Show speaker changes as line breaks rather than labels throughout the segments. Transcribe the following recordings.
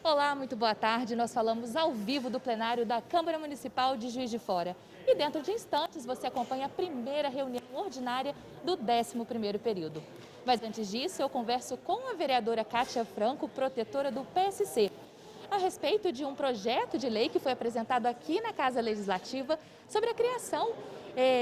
Olá, muito boa tarde. Nós falamos ao vivo do plenário da Câmara Municipal de Juiz de Fora. E dentro de instantes você acompanha a primeira reunião ordinária do 11º período. Mas antes disso, eu converso com a vereadora Kátia Franco, protetora do PSC, a respeito de um projeto de lei que foi apresentado aqui na Casa Legislativa sobre a criação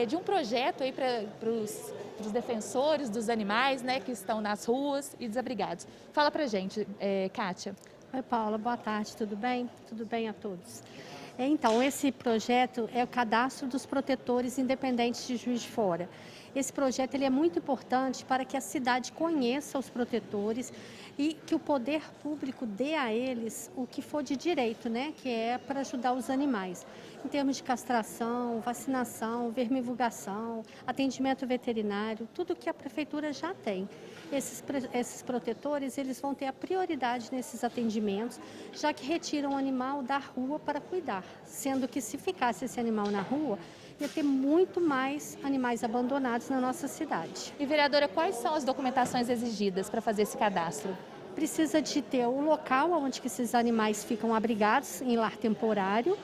de um projeto aí para os defensores dos animais, né, que estão nas ruas e desabrigados. Fala pra gente, Kátia.
Oi, Paula, boa tarde, tudo bem? Tudo bem a todos. Então, esse projeto é o Cadastro dos Protetores Independentes de Juiz de Fora. Esse projeto ele é muito importante para que a cidade conheça os protetores e que o poder público dê a eles o que for de direito, né? Que é para ajudar os animais. Em termos de castração, vacinação, vermifugação, atendimento veterinário, tudo que a prefeitura já tem. Esses protetores eles vão ter a prioridade nesses atendimentos, já que retiram o animal da rua para cuidar. Sendo que se ficasse esse animal na rua, ia ter muito mais animais abandonados na nossa cidade.
E, vereadora, quais são as documentações exigidas para fazer esse cadastro?
Precisa de ter o local onde que esses animais ficam abrigados, em lar temporário,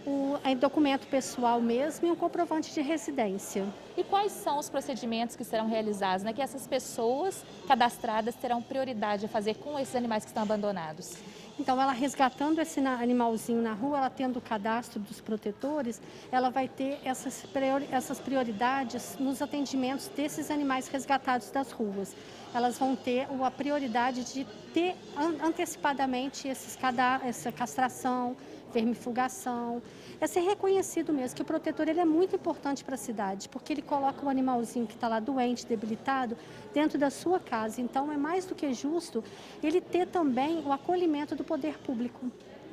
o documento pessoal mesmo e um comprovante de residência.
E quais são os procedimentos que serão realizados, né? Que essas pessoas cadastradas terão prioridade a fazer com esses animais que estão abandonados?
Então, ela resgatando esse animalzinho na rua, ela tendo o cadastro dos protetores, ela vai ter essas prioridades nos atendimentos desses animais resgatados das ruas. Elas vão ter a prioridade de ter antecipadamente essa castração, vermifugação. É ser reconhecido mesmo que o protetor ele é muito importante para a cidade, porque ele coloca o animalzinho que está lá doente, debilitado, dentro da sua casa. Então, é mais do que justo ele ter também o acolhimento do poder público.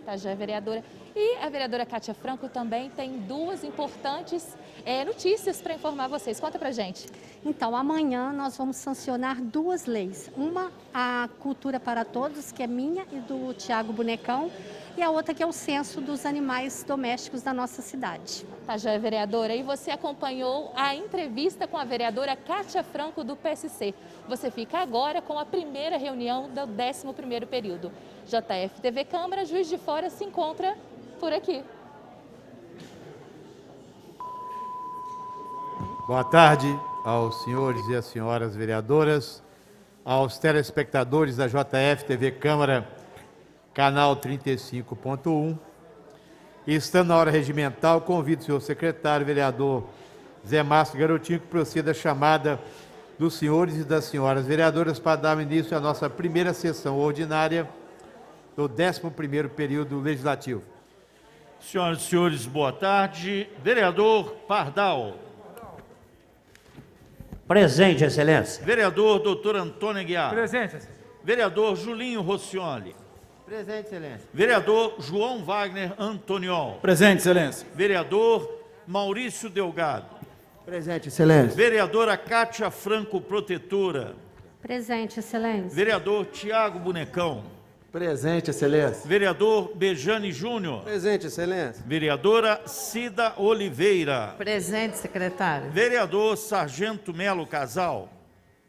Tá, já, vereadora. E a vereadora Kátia Franco também tem duas importantes notícias para informar vocês. Conta pra gente.
Então, amanhã nós vamos sancionar duas leis. Uma, a Cultura para Todos, que é minha e do Tiago Bonecão, e a outra que é o censo dos animais domésticos da nossa cidade.
Tá, já, vereadora. E você acompanhou a entrevista com a vereadora Kátia Franco do PSC. Você fica agora com a primeira reunião do 11º período. JF TV Câmara, Juiz de Fora se encontra por aqui.
Boa tarde aos senhores e às senhoras vereadoras, aos telespectadores da JF TV Câmara, canal 35.1. E estando na hora regimental, convido o senhor secretário, vereador Zé Márcio Garotinho, que proceda a chamada dos senhores e das senhoras vereadoras para dar início à nossa primeira sessão ordinária do 11º período legislativo.
Senhoras e senhores, boa tarde. Vereador Pardal.
Presente, Excelência.
Vereador Dr. Antônio Aguiar.
Presente.
Vereador Julinho Rossioli.
Presente, Excelência.
Vereador João Wagner Antoniol.
Presente, Excelência.
Vereador Maurício Delgado.
Presente, Excelência.
Vereadora Kátia Franco, protetora.
Presente, Excelência.
Vereador Tiago Bonecão.
Presente, Excelência.
Vereador Bejane Júnior.
Presente, Excelência.
Vereadora Cida Oliveira.
Presente, secretário.
Vereador Sargento Melo Casal.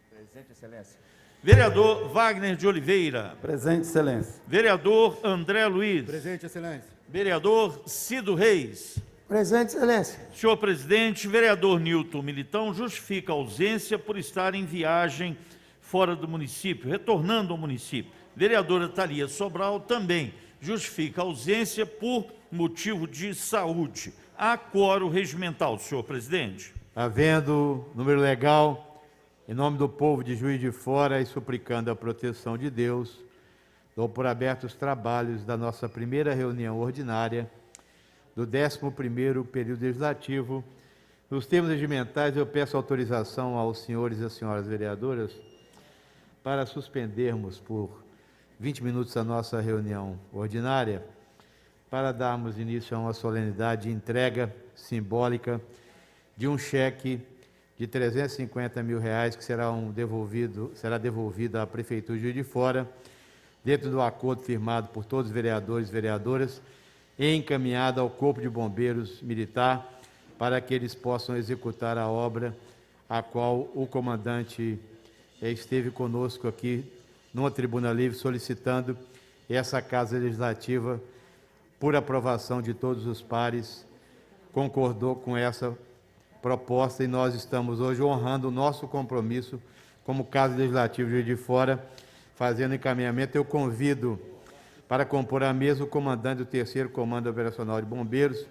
Presente, Excelência.
Vereador Wagner de Oliveira.
Presente, Excelência.
Vereador André Luiz.
Presente, Excelência.
Vereador Cido Reis.
Presente, Excelência.
Senhor presidente, vereador Nilton Militão justifica a ausência por estar em viagem fora do município, retornando ao município. Vereadora Thalia Sobral também justifica a ausência por motivo de saúde. Há quórum regimental, senhor presidente.
Havendo número legal, em nome do povo de Juiz de Fora e suplicando a proteção de Deus, dou por aberto os trabalhos da nossa primeira reunião ordinária do 11º período legislativo. Nos termos regimentais, eu peço autorização aos senhores e às senhoras vereadoras para suspendermos por 20 minutos a nossa reunião ordinária, para darmos início a uma solenidade de entrega simbólica de um cheque de R$350 mil que será devolvido à Prefeitura de Juiz de Fora, dentro do acordo firmado por todos os vereadores e vereadoras e encaminhado ao Corpo de Bombeiros Militar, para que eles possam executar a obra a qual o comandante esteve conosco aqui numa tribuna livre solicitando e essa Casa Legislativa, por aprovação de todos os pares, concordou com essa proposta e nós estamos hoje honrando o nosso compromisso como Casa Legislativa de Juiz de Fora, fazendo encaminhamento. Eu convido para compor a mesa o comandante do 3º Comando Operacional de Bombeiros,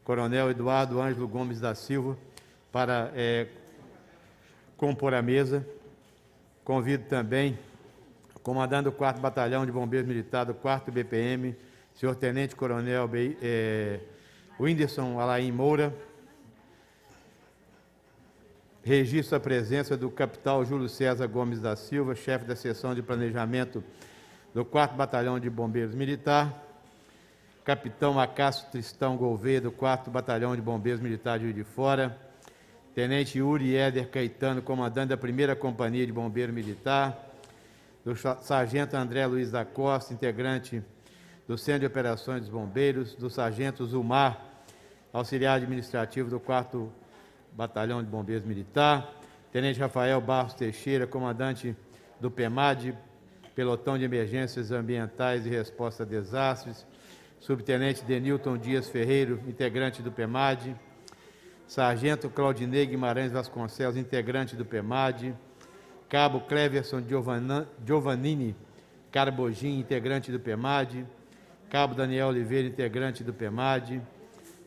Coronel Eduardo Ângelo Gomes da Silva, para compor a mesa. Convido também o comandante do 4º Batalhão de Bombeiros Militar do 4º BPM, senhor Tenente Coronel Whindersson Alain Moura. Registro a presença do capitão Júlio César Gomes da Silva, chefe da seção de planejamento do 4º Batalhão de Bombeiros Militar. Capitão Acácio Tristão Gouveia, do 4º Batalhão de Bombeiros Militar de Juiz de Fora. Tenente Yuri Éder Caetano, comandante da 1ª Companhia de Bombeiro Militar. Do Sargento André Luiz da Costa, integrante do Centro de Operações dos Bombeiros. Do Sargento Zumar, auxiliar administrativo do 4º Batalhão de Bombeiros Militar. Tenente Rafael Barros Teixeira, comandante do PEMAD, Pelotão de Emergências Ambientais e Resposta a Desastres. Subtenente Denilton Dias Ferreiro, integrante do PEMAD. Sargento Claudinei Guimarães Vasconcelos, integrante do PEMAD. Cabo Cleverson Giovannini Carbogin, integrante do PEMAD. Cabo Daniel Oliveira, integrante do PEMAD.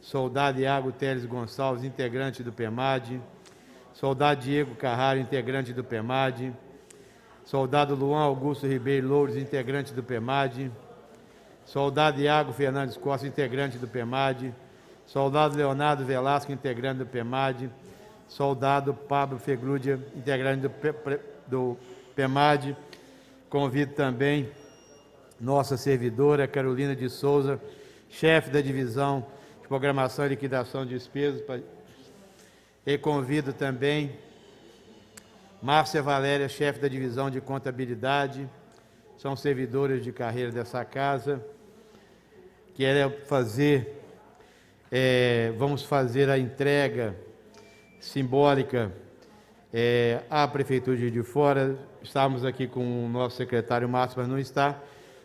Soldado Iago Teles Gonçalves, integrante do PEMAD. Soldado Diego Carraro, integrante do PEMAD. Soldado Luan Augusto Ribeiro Loures, integrante do PEMAD. Soldado Iago Fernandes Costa, integrante do PEMAD. Soldado Leonardo Velasco, integrante do PEMAD. Soldado Pablo Feglúdia, integrante do PEMAD. Convido também nossa servidora, Carolina de Souza, chefe da divisão de programação e liquidação de despesas. E convido também Márcia Valéria, chefe da divisão de contabilidade. São servidores de carreira dessa casa. Vamos fazer a entrega simbólica à Prefeitura de Juiz de Fora. Estamos aqui com o nosso secretário Márcio, mas não está.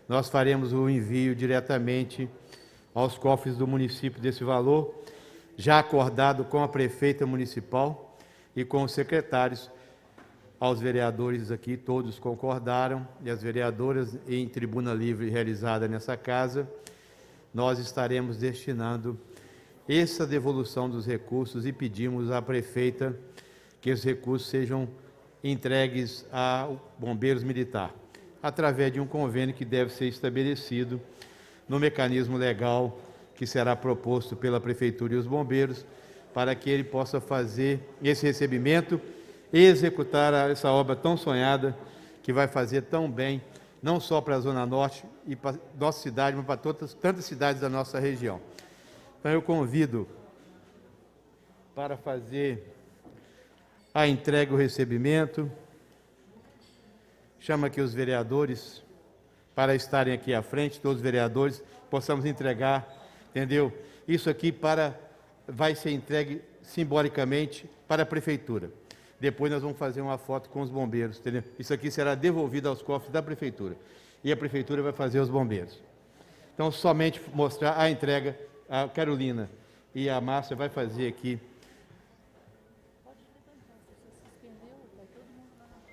Nós faremos o envio diretamente aos cofres do município desse valor, já acordado com a prefeita municipal e com os secretários. Aos vereadores aqui, todos concordaram, e as vereadoras, em tribuna livre realizada nessa casa, nós estaremos destinando essa devolução dos recursos e pedimos à prefeita que os recursos sejam entregues a Bombeiros Militar, através de um convênio que deve ser estabelecido no mecanismo legal que será proposto pela Prefeitura e os bombeiros, para que ele possa fazer esse recebimento e executar essa obra tão sonhada, que vai fazer tão bem, não só para a Zona Norte e para a nossa cidade, mas para tantas cidades da nossa região. Então eu convido para fazer a entrega e o recebimento. Chama aqui os vereadores para estarem aqui à frente, todos os vereadores, possamos entregar, entendeu? Isso aqui vai ser entregue simbolicamente para a Prefeitura. Depois nós vamos fazer uma foto com os bombeiros, entendeu? Isso aqui será devolvido aos cofres da Prefeitura. E a Prefeitura vai fazer os bombeiros. Então, somente mostrar a entrega, a Carolina e a Márcia vai fazer aqui.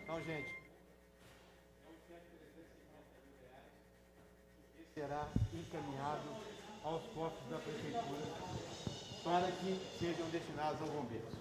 Então, gente, será encaminhado aos cofres da Prefeitura para que sejam destinados aos bombeiros.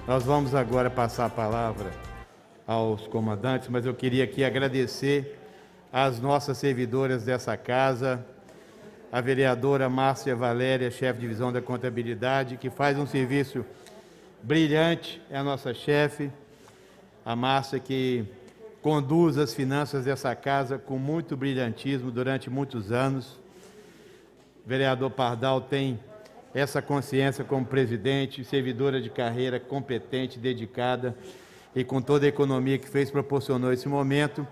Nós vamos agora passar a palavra aos comandantes, mas eu queria aqui agradecer às nossas servidoras dessa casa, a vereadora Márcia Valéria, chefe de divisão da contabilidade, que faz um serviço brilhante, é a nossa chefe, a Márcia, que conduz as finanças dessa casa com muito brilhantismo durante muitos anos. O vereador Pardal tem essa consciência como presidente, servidora de carreira competente, dedicada e com toda a economia que fez, proporcionou esse momento.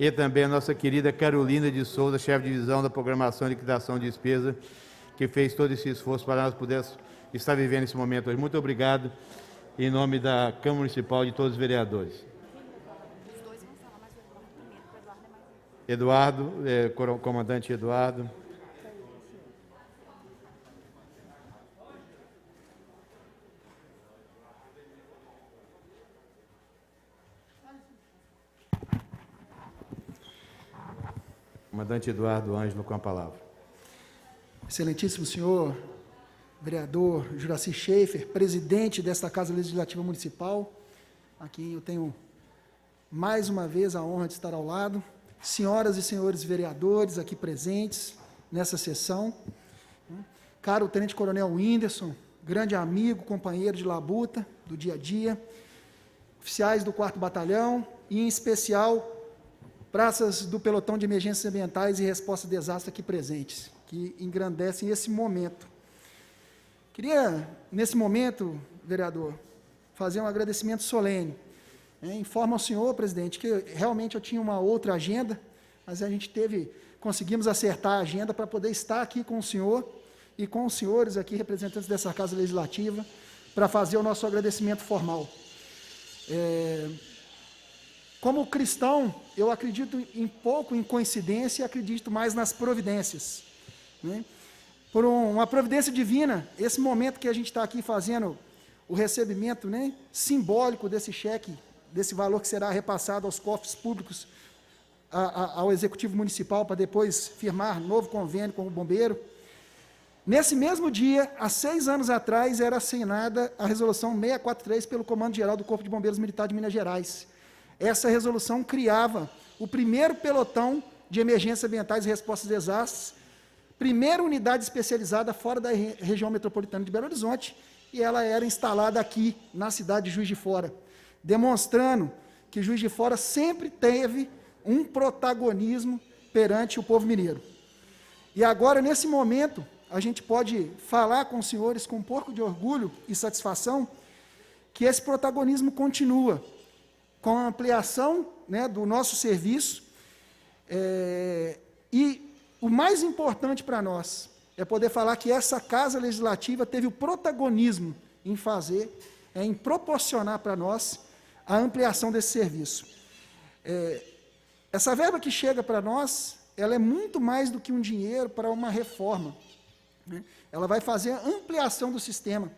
E também a nossa querida Carolina de Souza, chefe de divisão da programação e liquidação de despesa, que fez todo esse esforço para nós podermos estar vivendo esse momento hoje. Muito obrigado, em nome da Câmara Municipal e de todos os vereadores. Eduardo, comandante Eduardo. Comandante Eduardo Ângelo com a palavra.
Excelentíssimo senhor vereador Juraci Schaefer, presidente desta Casa Legislativa Municipal, a quem eu tenho mais uma vez a honra de estar ao lado, senhoras e senhores vereadores aqui presentes nessa sessão, caro Tenente Coronel Whindersson, grande amigo, companheiro de labuta do dia a dia, oficiais do 4º Batalhão e, em especial, praças do Pelotão de Emergências Ambientais e Resposta a Desastre aqui presentes, que engrandecem esse momento. Queria, nesse momento, vereador, fazer um agradecimento solene. Informo ao senhor, presidente, que realmente eu tinha uma outra agenda, mas a gente conseguimos acertar a agenda para poder estar aqui com o senhor e com os senhores aqui, representantes dessa Casa Legislativa, para fazer o nosso agradecimento formal. Como cristão, eu acredito pouco em coincidência e acredito mais nas providências. Por uma providência divina, esse momento que a gente está aqui fazendo o recebimento simbólico desse cheque, desse valor que será repassado aos cofres públicos, ao Executivo Municipal, para depois firmar novo convênio com o bombeiro. Nesse mesmo dia, há 6 anos atrás, era assinada a Resolução 643 pelo Comando Geral do Corpo de Bombeiros Militar de Minas Gerais. Essa resolução criava o primeiro pelotão de emergências ambientais e resposta a desastres, primeira unidade especializada fora da região metropolitana de Belo Horizonte, e ela era instalada aqui, na cidade de Juiz de Fora, demonstrando que Juiz de Fora sempre teve um protagonismo perante o povo mineiro. E agora, nesse momento, a gente pode falar com os senhores com um pouco de orgulho e satisfação que esse protagonismo continua, com a ampliação do nosso serviço, e o mais importante para nós é poder falar que essa Casa Legislativa teve o protagonismo em fazer, em proporcionar para nós a ampliação desse serviço. Essa verba que chega para nós, ela é muito mais do que um dinheiro para uma reforma. Ela vai fazer a ampliação do sistema.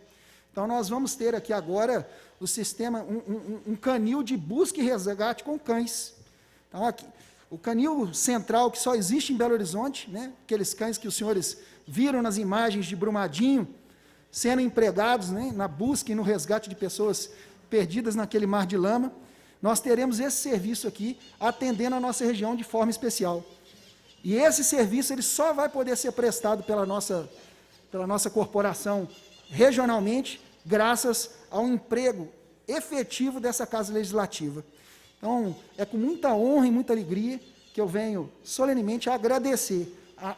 Então, nós vamos ter aqui agora o sistema, um canil de busca e resgate com cães. Então, aqui, o canil central, que só existe em Belo Horizonte, aqueles cães que os senhores viram nas imagens de Brumadinho, sendo empregados na busca e no resgate de pessoas perdidas naquele mar de lama, nós teremos esse serviço aqui, atendendo a nossa região de forma especial. E esse serviço ele só vai poder ser prestado pela nossa corporação regionalmente, graças ao emprego efetivo dessa Casa Legislativa. Então, é com muita honra e muita alegria que eu venho solenemente a agradecer,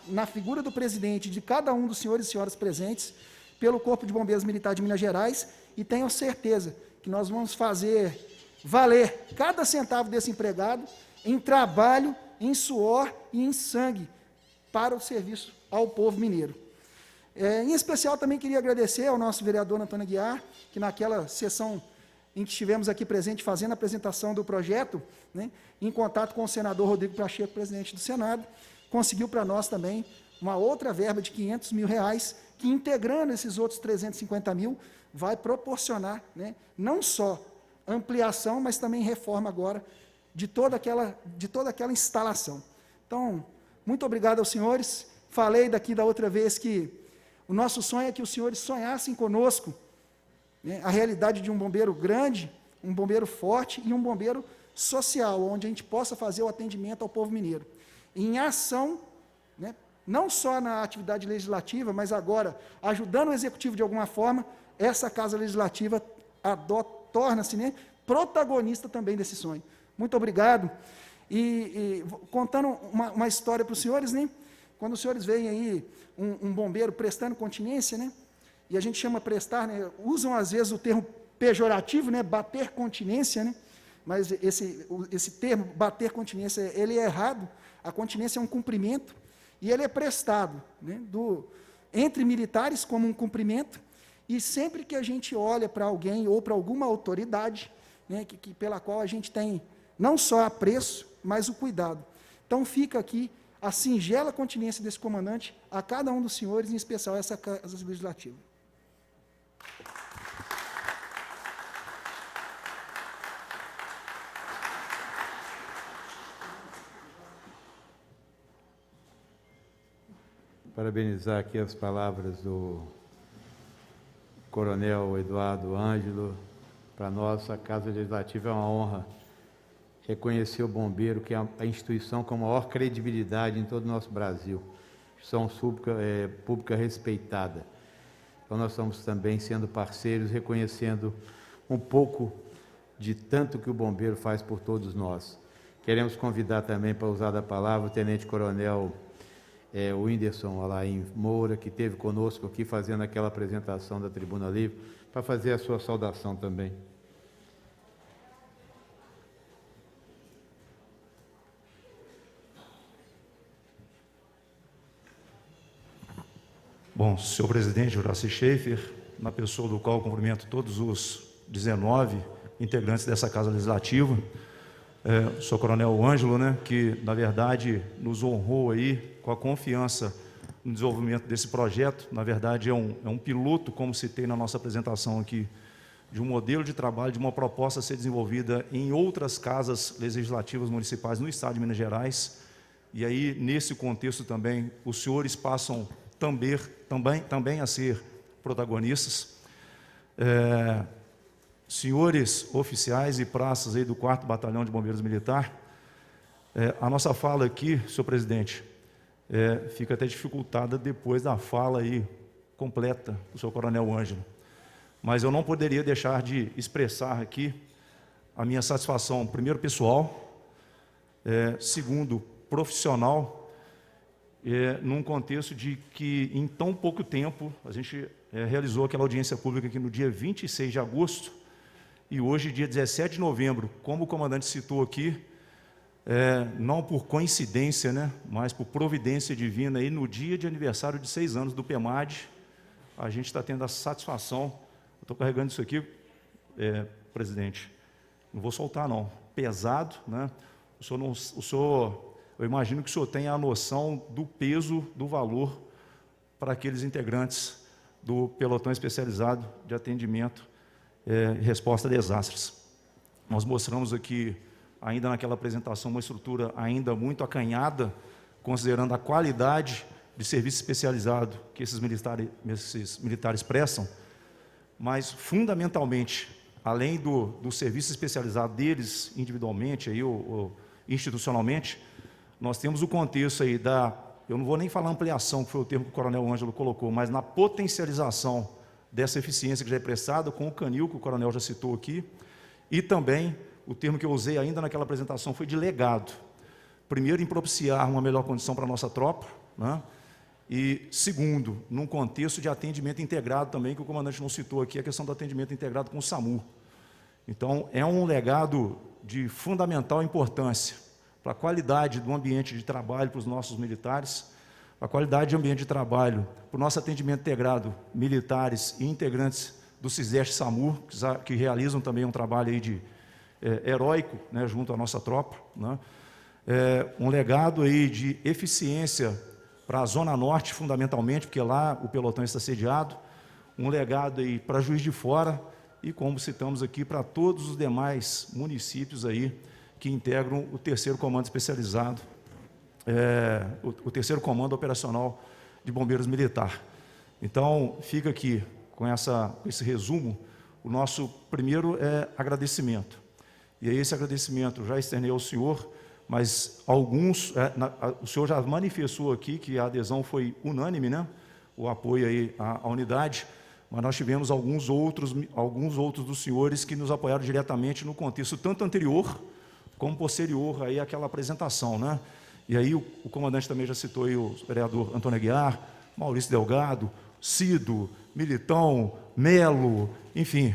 na figura do presidente, de cada um dos senhores e senhoras presentes, pelo Corpo de Bombeiros Militar de Minas Gerais, e tenho certeza que nós vamos fazer valer cada centavo desse empregado em trabalho, em suor e em sangue para o serviço ao povo mineiro. Em especial, também queria agradecer ao nosso vereador Antônio Aguiar, que naquela sessão em que estivemos aqui presente fazendo a apresentação do projeto, em contato com o senador Rodrigo Pacheco, presidente do Senado, conseguiu para nós também uma outra verba de R$500 mil, que integrando esses outros 350 mil, vai proporcionar não só ampliação, mas também reforma agora de toda aquela instalação. Então, muito obrigado aos senhores. Falei daqui da outra vez que o nosso sonho é que os senhores sonhassem conosco né, a realidade de um bombeiro grande, um bombeiro forte e um bombeiro social, onde a gente possa fazer o atendimento ao povo mineiro. Em ação, né, não só na atividade legislativa, mas agora, ajudando o Executivo de alguma forma, essa Casa Legislativa torna-se, né, protagonista também desse sonho. Muito obrigado. E contando uma história para os senhores, né, quando os senhores veem aí um bombeiro prestando continência, né, e a gente chama prestar, né, usam às vezes o termo pejorativo, né, bater continência, né, mas esse termo, bater continência, ele é errado. A continência é um cumprimento, e ele é prestado, né, entre militares como um cumprimento, e sempre que a gente olha para alguém ou para alguma autoridade, né, pela qual a gente tem não só apreço, mas o cuidado. Então fica aqui a singela continência desse comandante a cada um dos senhores, em especial essa Casa Legislativa.
Parabenizar aqui as palavras do Coronel Eduardo Ângelo. Para nós, a Casa Legislativa é uma honra reconhecer o bombeiro, que é a instituição com a maior credibilidade em todo o nosso Brasil. Instituição pública respeitada. Então, nós estamos também sendo parceiros, reconhecendo um pouco de tanto que o bombeiro faz por todos nós. Queremos convidar também para usar da palavra o Tenente Coronel o Whindersson Alain Moura, que esteve conosco aqui fazendo aquela apresentação da Tribuna Livre, para fazer a sua saudação também.
Bom, senhor presidente Juraci Schaefer, na pessoa do qual eu cumprimento todos os 19 integrantes dessa Casa Legislativa, senhor Coronel Ângelo, né, que, na verdade, nos honrou aí com a confiança no desenvolvimento desse projeto. Na verdade, é um piloto, como citei na nossa apresentação aqui, de um modelo de trabalho, de uma proposta a ser desenvolvida em outras casas legislativas municipais no estado de Minas Gerais. E aí, nesse contexto também, os senhores passam também a ser protagonistas. Senhores oficiais e praças aí do 4º Batalhão de Bombeiros Militar, a nossa fala aqui, senhor presidente, fica até dificultada depois da fala aí completa do senhor Coronel Ângelo. Mas eu não poderia deixar de expressar aqui a minha satisfação, primeiro, pessoal, segundo, profissional, num contexto de que, em tão pouco tempo, a gente realizou aquela audiência pública aqui no dia 26 de agosto, e hoje, dia 17 de novembro, como o comandante citou aqui, não por coincidência, né, mas por providência divina, aí no dia de aniversário de 6 anos do PEMAD, a gente está tendo a satisfação, eu estou carregando isso aqui, presidente, não vou soltar não, pesado, né, eu imagino que o senhor tenha a noção do peso, do valor para aqueles integrantes do pelotão especializado de atendimento e resposta a desastres. Nós mostramos aqui, ainda naquela apresentação, uma estrutura ainda muito acanhada, considerando a qualidade de serviço especializado que esses militares prestam, mas, fundamentalmente, além do serviço especializado deles, individualmente, aí, institucionalmente, nós temos o contexto aí eu não vou nem falar ampliação, que foi o termo que o Coronel Ângelo colocou, mas na potencialização dessa eficiência que já é prestada, com o canil, que o Coronel já citou aqui, e também, o termo que eu usei ainda naquela apresentação foi de legado. Primeiro, em propiciar uma melhor condição para a nossa tropa, né? E, segundo, num contexto de atendimento integrado também, que o comandante não citou aqui, a questão do atendimento integrado com o SAMU. Então, é um legado de fundamental importância para a qualidade do ambiente de trabalho para os nossos militares, a qualidade de ambiente de trabalho, para o nosso atendimento integrado, militares e integrantes do CISEST-SAMU, que realizam também um trabalho aí heróico, né, junto à nossa tropa, né? Um legado aí de eficiência para a Zona Norte, fundamentalmente, porque lá o pelotão está sediado, um legado aí para Juiz de Fora e, como citamos aqui, para todos os demais municípios aí que integram o 3º Comando Especializado, o 3º Comando Operacional de Bombeiros Militar. Então, fica aqui com esse resumo o nosso primeiro agradecimento. E aí esse agradecimento já externei ao senhor, mas o senhor já manifestou aqui que a adesão foi unânime, né? O apoio aí à unidade, mas nós tivemos alguns outros dos senhores que nos apoiaram diretamente no contexto tanto anterior como posterior aí àquela apresentação, né? E aí o comandante também já citou aí o vereador Antônio Aguiar, Maurício Delgado, Cido, Militão, Melo, enfim,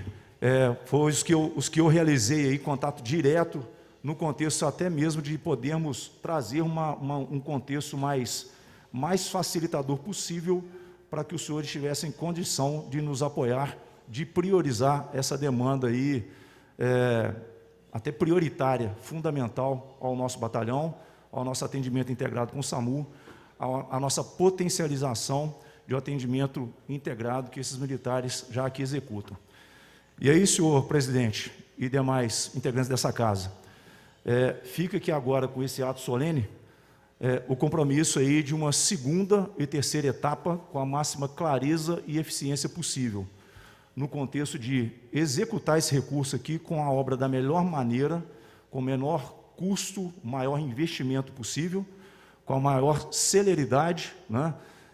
foi os que eu realizei aí contato direto no contexto até mesmo de podermos trazer um contexto mais facilitador possível para que os senhores tivessem condição de nos apoiar, de priorizar essa demanda aí, até prioritária, fundamental ao nosso batalhão, ao nosso atendimento integrado com o SAMU, a nossa potencialização de um atendimento integrado que esses militares já aqui executam. E aí, senhor presidente e demais integrantes dessa casa, fica aqui agora com esse ato solene o compromisso aí de uma segunda e terceira etapa com a máxima clareza e eficiência possível, no contexto de executar esse recurso aqui com a obra da melhor maneira, com o menor custo, maior investimento possível, com a maior celeridade, né?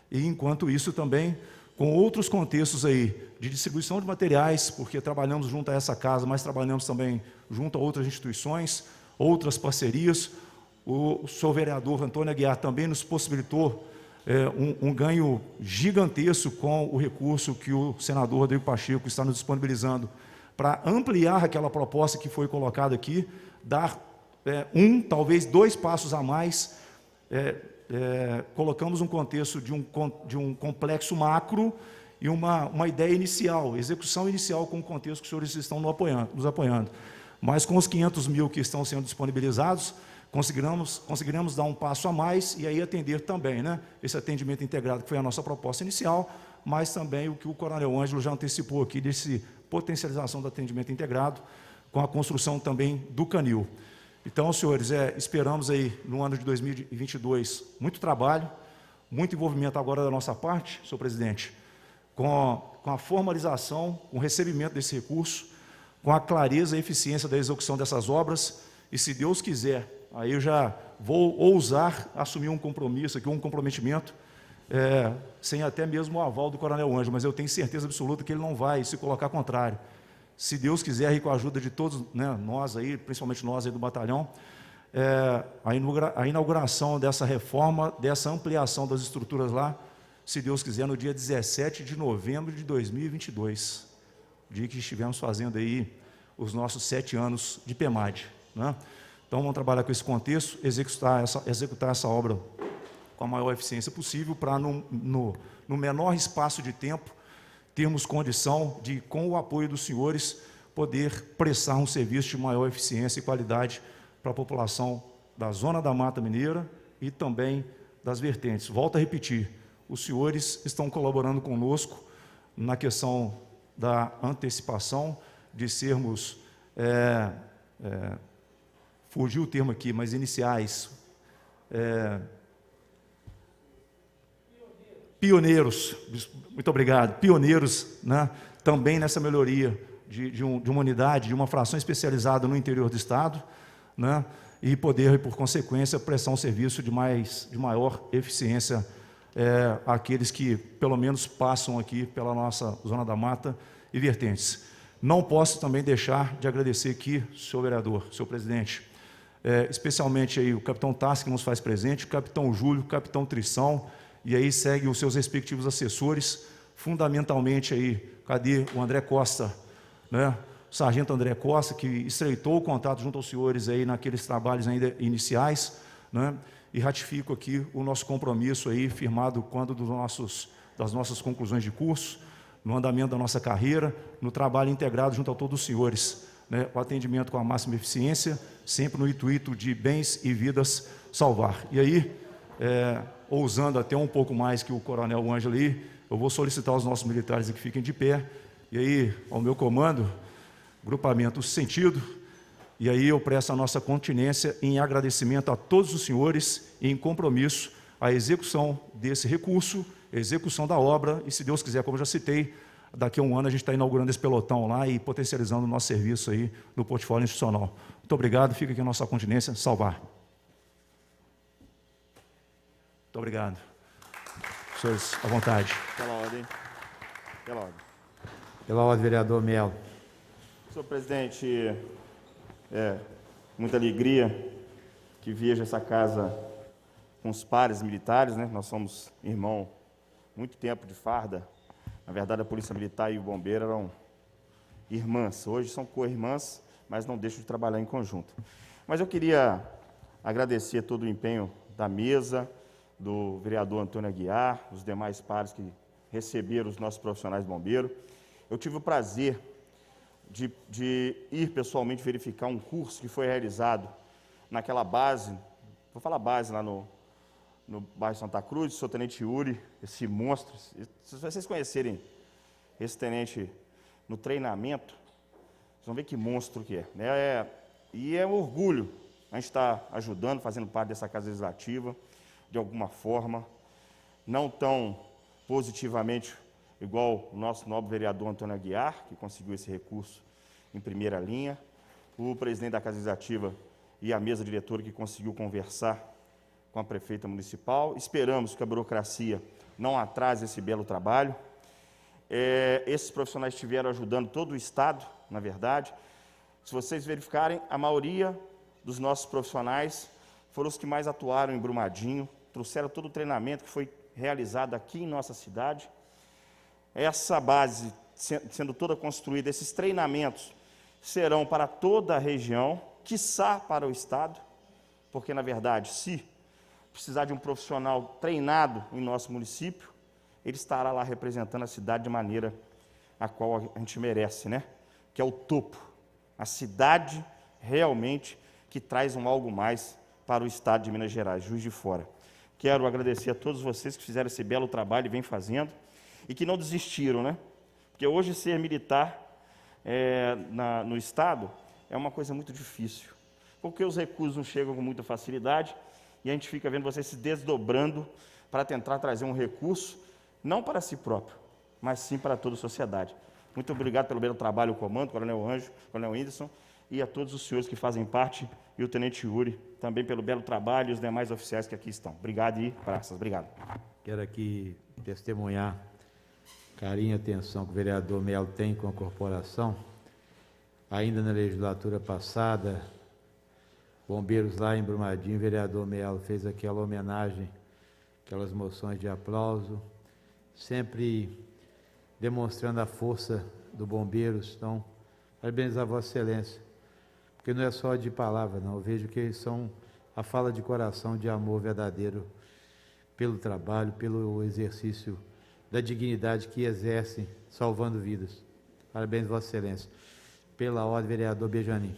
E enquanto isso também com outros contextos aí de distribuição de materiais, porque trabalhamos junto a essa casa, mas trabalhamos também junto a outras instituições, outras parcerias. O senhor vereador Antônio Aguiar também nos possibilitou um ganho gigantesco com o recurso que o senador Rodrigo Pacheco está nos disponibilizando para ampliar aquela proposta que foi colocada aqui, dar talvez 2 passos a mais. Colocamos um contexto de um complexo macro e uma ideia inicial, execução inicial com o contexto que os senhores estão nos apoiando. Mas com os 500 mil que estão sendo disponibilizados, conseguiremos dar um passo a mais e aí atender também, né, esse atendimento integrado que foi a nossa proposta inicial, mas também o que o Coronel Ângelo já antecipou aqui, desse potencialização do atendimento integrado, com a construção também do canil. Então, senhores, esperamos aí, no ano de 2022, muito trabalho, muito envolvimento agora da nossa parte, senhor presidente, com a formalização, com o recebimento desse recurso, com a clareza e eficiência da execução dessas obras, e se Deus quiser, aí eu já vou ousar assumir um compromisso aqui, um comprometimento, sem até mesmo o aval do Coronel Ângelo, mas eu tenho certeza absoluta que ele não vai se colocar contrário. Se Deus quiser, e com a ajuda de todos, né, nós aí, principalmente nós aí do batalhão, a inauguração dessa reforma, dessa ampliação das estruturas lá, se Deus quiser, no dia 17 de novembro de 2022, dia que estivemos fazendo aí os nossos 7 anos de PEMAD, né? Então, vamos trabalhar com esse contexto, executar essa obra com a maior eficiência possível, para, no menor espaço de tempo, termos condição de, com o apoio dos senhores, poder prestar um serviço de maior eficiência e qualidade para a população da Zona da Mata Mineira e também das vertentes. Volto a repetir, os senhores estão colaborando conosco na questão da antecipação, de sermos, fugiu o termo aqui, mas iniciais, pioneiros, muito obrigado, pioneiros, né, também nessa melhoria de uma unidade, de uma fração especializada no interior do Estado, né, e poder, por consequência, prestar um serviço de maior eficiência àqueles que, pelo menos, passam aqui pela nossa Zona da Mata e vertentes. Não posso também deixar de agradecer aqui, senhor vereador, senhor presidente, especialmente aí o capitão Tassi, que nos faz presente, o capitão Júlio, o capitão Trição, e aí segue os seus respectivos assessores, fundamentalmente aí, cadê o André Costa, né? O sargento André Costa, que estreitou o contato junto aos senhores aí naqueles trabalhos ainda iniciais, né? E ratifico aqui o nosso compromisso aí, firmado quando das nossas conclusões de curso, no andamento da nossa carreira, no trabalho integrado junto a todos os senhores, né? O atendimento com a máxima eficiência, sempre no intuito de bens e vidas salvar. E aí, ousando até um pouco mais que o Coronel Ângelo aí, eu vou solicitar aos nossos militares que fiquem de pé, e aí, ao meu comando, grupamento sentido, e aí eu presto a nossa continência em agradecimento a todos os senhores e em compromisso à execução desse recurso, execução da obra, e se Deus quiser, como eu já citei, daqui a um ano a gente está inaugurando esse pelotão lá e potencializando o nosso serviço aí no portfólio institucional. Muito obrigado, fica aqui a nossa continência, salvar. Muito obrigado. Senhores, à vontade.
Pela ordem. Pela ordem.
Pela ordem, vereador Melo.
Senhor presidente, muita alegria que vejo essa casa com os pares militares, né? Nós somos irmão muito tempo de farda. Na verdade, a Polícia Militar e o Bombeiro eram irmãs. Hoje são co-irmãs, mas não deixam de trabalhar em conjunto. Mas eu queria agradecer todo o empenho da mesa, do vereador Antônio Aguiar, os demais pares que receberam os nossos profissionais bombeiros. Eu tive o prazer de ir pessoalmente verificar um curso que foi realizado naquela base, vou falar base lá no bairro Santa Cruz, sou tenente Yuri, esse monstro. Se vocês conhecerem esse tenente no treinamento, vocês vão ver que monstro que é. E é um orgulho a gente estar ajudando, fazendo parte dessa Casa Legislativa, de alguma forma, não tão positivamente igual o nosso nobre vereador Antônio Aguiar, que conseguiu esse recurso em primeira linha, o presidente da Casa Legislativa e a mesa diretora que conseguiu conversar com a prefeita municipal. Esperamos que a burocracia não atrase esse belo trabalho. Esses profissionais estiveram ajudando todo o Estado, na verdade. Se vocês verificarem, a maioria dos nossos profissionais foram os que mais atuaram em Brumadinho, trouxeram todo o treinamento que foi realizado aqui em nossa cidade. Essa base, sendo toda construída, esses treinamentos serão para toda a região, quiçá para o Estado, porque, na verdade, se precisar de um profissional treinado em nosso município, ele estará lá representando a cidade de maneira a qual a gente merece, né? Que é o topo. A cidade realmente que traz algo mais para o Estado de Minas Gerais, Juiz de Fora. Quero agradecer a todos vocês que fizeram esse belo trabalho e vêm fazendo, e que não desistiram, né? Porque hoje ser militar no Estado é uma coisa muito difícil, porque os recursos não chegam com muita facilidade, e a gente fica vendo vocês se desdobrando para tentar trazer um recurso, não para si próprio, mas sim para toda a sociedade. Muito obrigado pelo belo trabalho, o comando, Coronel Anjo, Coronel Whindersson, e a todos os senhores que fazem parte, e o Tenente Yuri, também pelo belo trabalho, e os demais oficiais que aqui estão. Obrigado e praças. Obrigado.
Quero aqui testemunhar carinho e atenção que o vereador Melo tem com a corporação. Ainda na legislatura passada, bombeiros lá em Brumadinho, o vereador Melo fez aquela homenagem, aquelas moções de aplauso, sempre demonstrando a força do bombeiros. Então, parabenizar a Vossa Excelência, porque não é só de palavra, não. Eu vejo que são a fala de coração, de amor verdadeiro pelo trabalho, pelo exercício da dignidade que exercem, salvando vidas. Parabéns, Vossa Excelência. Pela ordem, vereador Bejanin.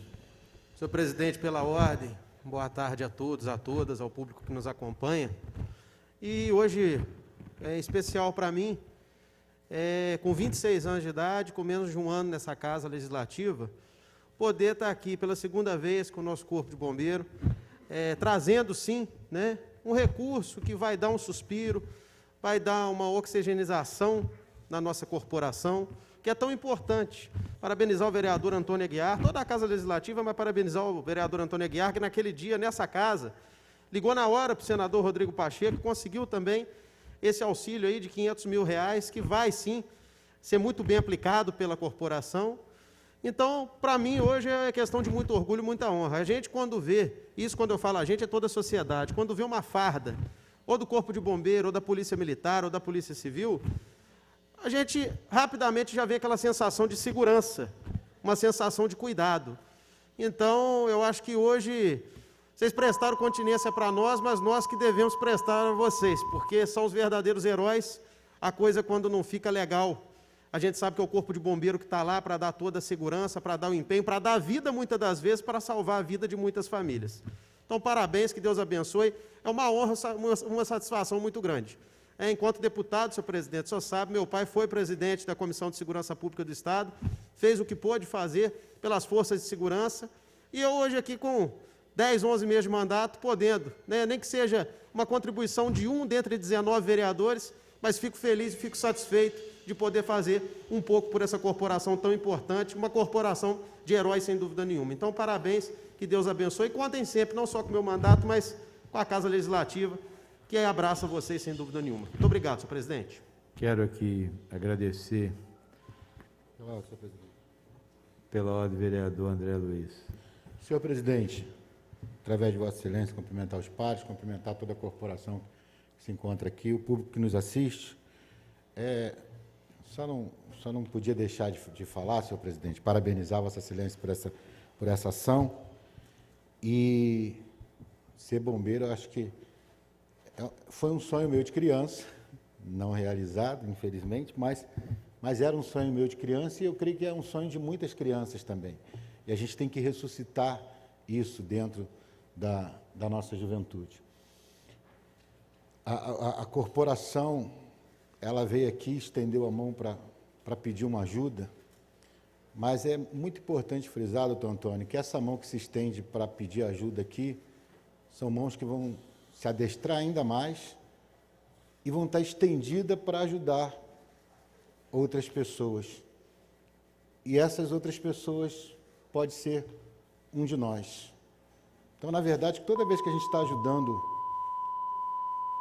Senhor presidente, pela ordem, boa tarde a todos, a todas, ao público que nos acompanha. E hoje é especial para mim, com 26 anos de idade, com menos de um ano nessa Casa Legislativa, poder estar aqui pela segunda vez com o nosso Corpo de Bombeiro, trazendo, sim, né, um recurso que vai dar um suspiro, vai dar uma oxigenização na nossa corporação, que é tão importante. Parabenizar o vereador Antônio Aguiar, toda a Casa Legislativa, mas parabenizar o vereador Antônio Aguiar, que naquele dia, nessa casa, ligou na hora para o senador Rodrigo Pacheco, conseguiu também esse auxílio aí de R$500 mil, que vai, sim, ser muito bem aplicado pela corporação. Então, para mim, hoje é questão de muito orgulho e muita honra. A gente, quando vê, isso quando eu falo a gente, é toda a sociedade, quando vê uma farda, ou do Corpo de Bombeiro, ou da Polícia Militar, ou da Polícia Civil, a gente rapidamente já vê aquela sensação de segurança, uma sensação de cuidado. Então, eu acho que hoje vocês prestaram continência para nós, mas nós que devemos prestar a vocês, porque são os verdadeiros heróis. A coisa, quando não fica legal, a gente sabe que é o Corpo de Bombeiro que está lá para dar toda a segurança, para dar o empenho, para dar a vida, muitas das vezes, para salvar a vida de muitas famílias. Então, parabéns, que Deus abençoe. É uma honra, uma satisfação muito grande. Enquanto deputado, senhor presidente, o senhor sabe, meu pai foi presidente da Comissão de Segurança Pública do Estado, fez o que pôde fazer pelas forças de segurança, e eu hoje aqui com 10, 11 meses de mandato, podendo, né, nem que seja uma contribuição de um dentre 19 vereadores, mas fico feliz e fico satisfeito de poder fazer um pouco por essa corporação tão importante, uma corporação de heróis, sem dúvida nenhuma. Então, parabéns, que Deus abençoe, e contem sempre, não só com o meu mandato, mas com a Casa Legislativa, que abraça vocês, sem dúvida nenhuma. Muito obrigado, senhor presidente.
Quero aqui agradecer pela ordem, vereador André Luiz.
Senhor presidente, através de Vossa Excelência, cumprimentar os pares, cumprimentar toda a corporação que se encontra aqui, o público que nos assiste. Só não podia deixar de falar, senhor presidente, parabenizar Vossa Excelência por essa ação. E ser bombeiro, eu acho que foi um sonho meu de criança, não realizado, infelizmente, mas era um sonho meu de criança e eu creio que é um sonho de muitas crianças também. E a gente tem que ressuscitar isso dentro da nossa juventude. A corporação, ela veio aqui, estendeu a mão para pedir uma ajuda, mas é muito importante frisar, doutor Antônio, que essa mão que se estende para pedir ajuda aqui, são mãos que vão se adestrar ainda mais e vão estar estendidas para ajudar outras pessoas. E essas outras pessoas pode ser um de nós. Então, na verdade, toda vez que a gente está ajudando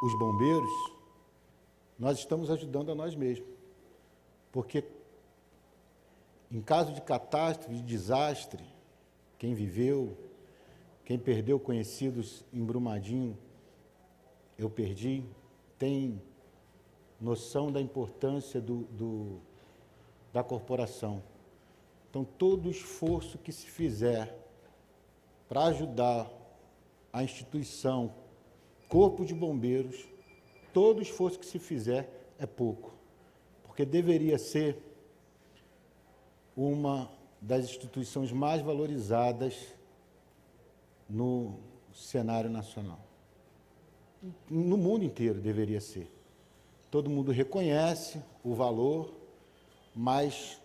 os bombeiros, nós estamos ajudando a nós mesmos. Porque, em caso de catástrofe, de desastre, quem viveu, quem perdeu conhecidos em Brumadinho, eu perdi, tem noção da importância da corporação. Então, todo esforço que se fizer para ajudar a instituição, Corpo de Bombeiros, todo esforço que se fizer é pouco, porque deveria ser uma das instituições mais valorizadas no cenário nacional. No mundo inteiro deveria ser. Todo mundo reconhece o valor, mas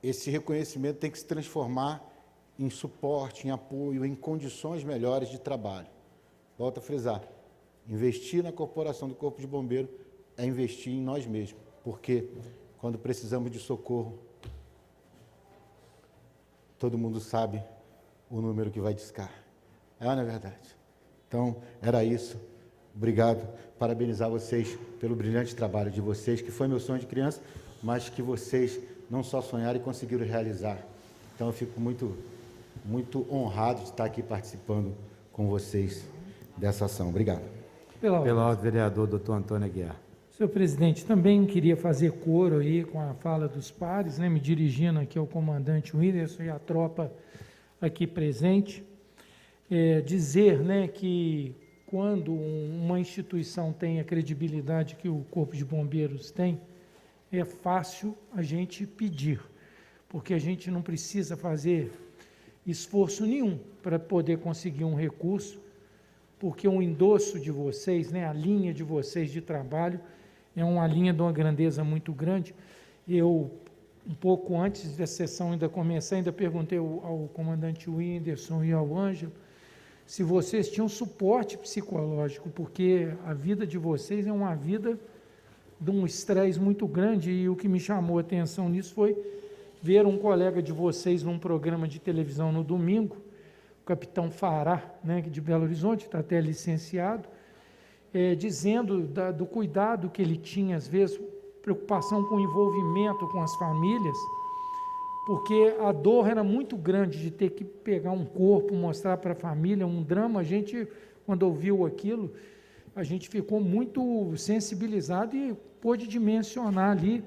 esse reconhecimento tem que se transformar em suporte, em apoio, em condições melhores de trabalho. Volto a frisar, investir na corporação do Corpo de Bombeiro é investir em nós mesmos, porque quando precisamos de socorro, todo mundo sabe o número que vai discar. Não é verdade? Então, era isso. Obrigado. Parabenizar vocês pelo brilhante trabalho de vocês, que foi meu sonho de criança, mas que vocês não só sonharam e conseguiram realizar. Então, eu fico muito honrado de estar aqui participando com vocês dessa ação. Obrigado.
Pela ordem, vereador doutor Antônio Aguiar.
Senhor presidente, também queria fazer coro aí com a fala dos pares, né, me dirigindo aqui ao comandante Whindersson e à tropa aqui presente, dizer, né, que quando uma instituição tem a credibilidade que o Corpo de Bombeiros tem, é fácil a gente pedir, porque a gente não precisa fazer esforço nenhum para poder conseguir um recurso, porque o endosso de vocês, né, a linha de vocês de trabalho, é uma linha de uma grandeza muito grande. Eu, um pouco antes da sessão ainda começar, ainda perguntei ao comandante Whindersson e ao Ângelo se vocês tinham suporte psicológico, porque a vida de vocês é uma vida de um estresse muito grande, e o que me chamou a atenção nisso foi ver um colega de vocês num programa de televisão no domingo, o capitão Fará, né, de Belo Horizonte, está até licenciado, dizendo do cuidado que ele tinha, às vezes, preocupação com o envolvimento com as famílias, porque a dor era muito grande de ter que pegar um corpo, mostrar para a família, um drama. A gente, quando ouviu aquilo, a gente ficou muito sensibilizado e pôde dimensionar ali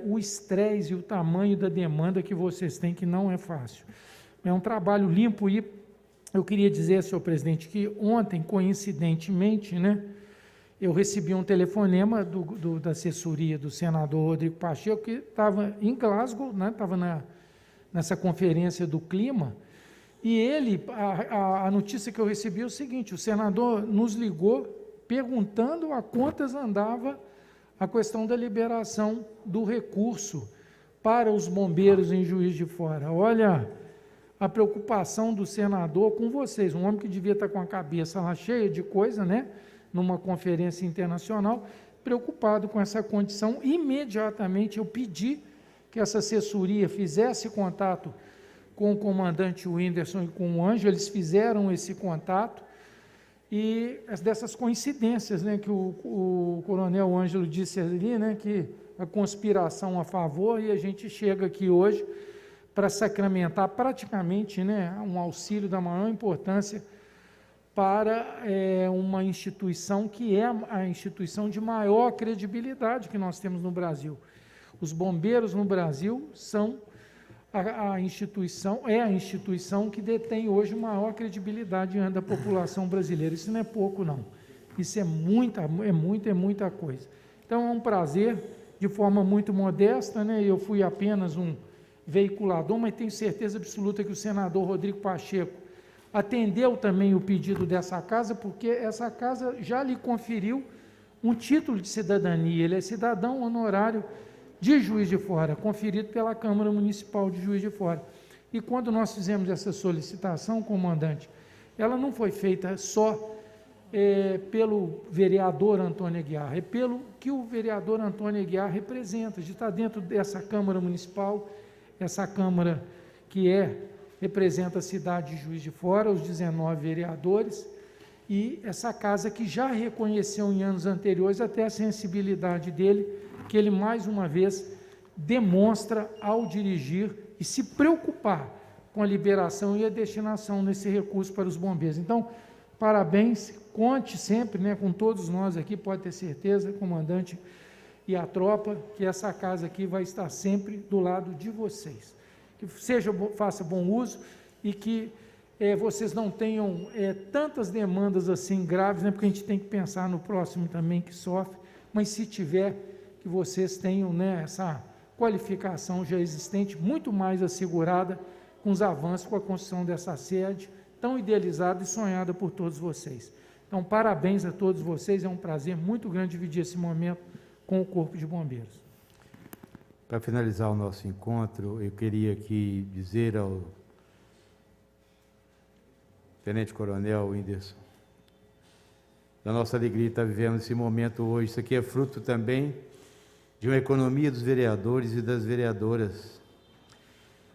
o estresse e o tamanho da demanda que vocês têm, que não é fácil. É um trabalho limpo. E eu queria dizer, senhor presidente, que ontem, coincidentemente, né, eu recebi um telefonema da assessoria do senador Rodrigo Pacheco, que estava em Glasgow, né, estava nessa conferência do clima, e ele, a notícia que eu recebi é o seguinte: o senador nos ligou perguntando a quantas andava a questão da liberação do recurso para os bombeiros em Juiz de Fora. Olha a preocupação do senador com vocês, um homem que devia estar com a cabeça lá cheia de coisa, né, numa conferência internacional, preocupado com essa condição. Imediatamente eu pedi que essa assessoria fizesse contato com o comandante Whindersson e com o Ângelo. Eles fizeram esse contato, e dessas coincidências, né, que o coronel Ângelo disse ali, né, que a conspiração a favor, e a gente chega aqui hoje para sacramentar praticamente, né, um auxílio da maior importância para uma instituição que é a instituição de maior credibilidade que nós temos no Brasil. Os bombeiros no Brasil são a instituição que detém hoje maior credibilidade diante da população brasileira. Isso não é pouco, não. Isso é muita coisa. Então, é um prazer, de forma muito modesta, né? Eu fui apenas um veiculador, mas tenho certeza absoluta que o senador Rodrigo Pacheco atendeu também o pedido dessa casa, porque essa casa já lhe conferiu um título de cidadania. Ele é cidadão honorário de Juiz de Fora, conferido pela Câmara Municipal de Juiz de Fora. E quando nós fizemos essa solicitação, comandante, ela não foi feita só pelo vereador Antônio Aguiar, é pelo que o vereador Antônio Aguiar representa, de estar dentro dessa Câmara Municipal, essa Câmara que representa a cidade de Juiz de Fora, os 19 vereadores, e essa casa que já reconheceu em anos anteriores até a sensibilidade dele, que ele mais uma vez demonstra ao dirigir e se preocupar com a liberação e a destinação desse recurso para os bombeiros. Então, parabéns, conte sempre, né, com todos nós aqui, pode ter certeza, comandante e a tropa, que essa casa aqui vai estar sempre do lado de vocês. Que faça bom uso e que vocês não tenham tantas demandas assim graves, né, porque a gente tem que pensar no próximo também que sofre, mas se tiver, que vocês tenham, né, essa qualificação já existente, muito mais assegurada com os avanços, com a construção dessa sede, tão idealizada e sonhada por todos vocês. Então, parabéns a todos vocês, é um prazer muito grande dividir esse momento com o Corpo de Bombeiros.
Para finalizar o nosso encontro, eu queria aqui dizer ao Tenente Coronel Whindersson, da nossa alegria de estar vivendo esse momento hoje. Isso aqui é fruto também de uma economia dos vereadores e das vereadoras.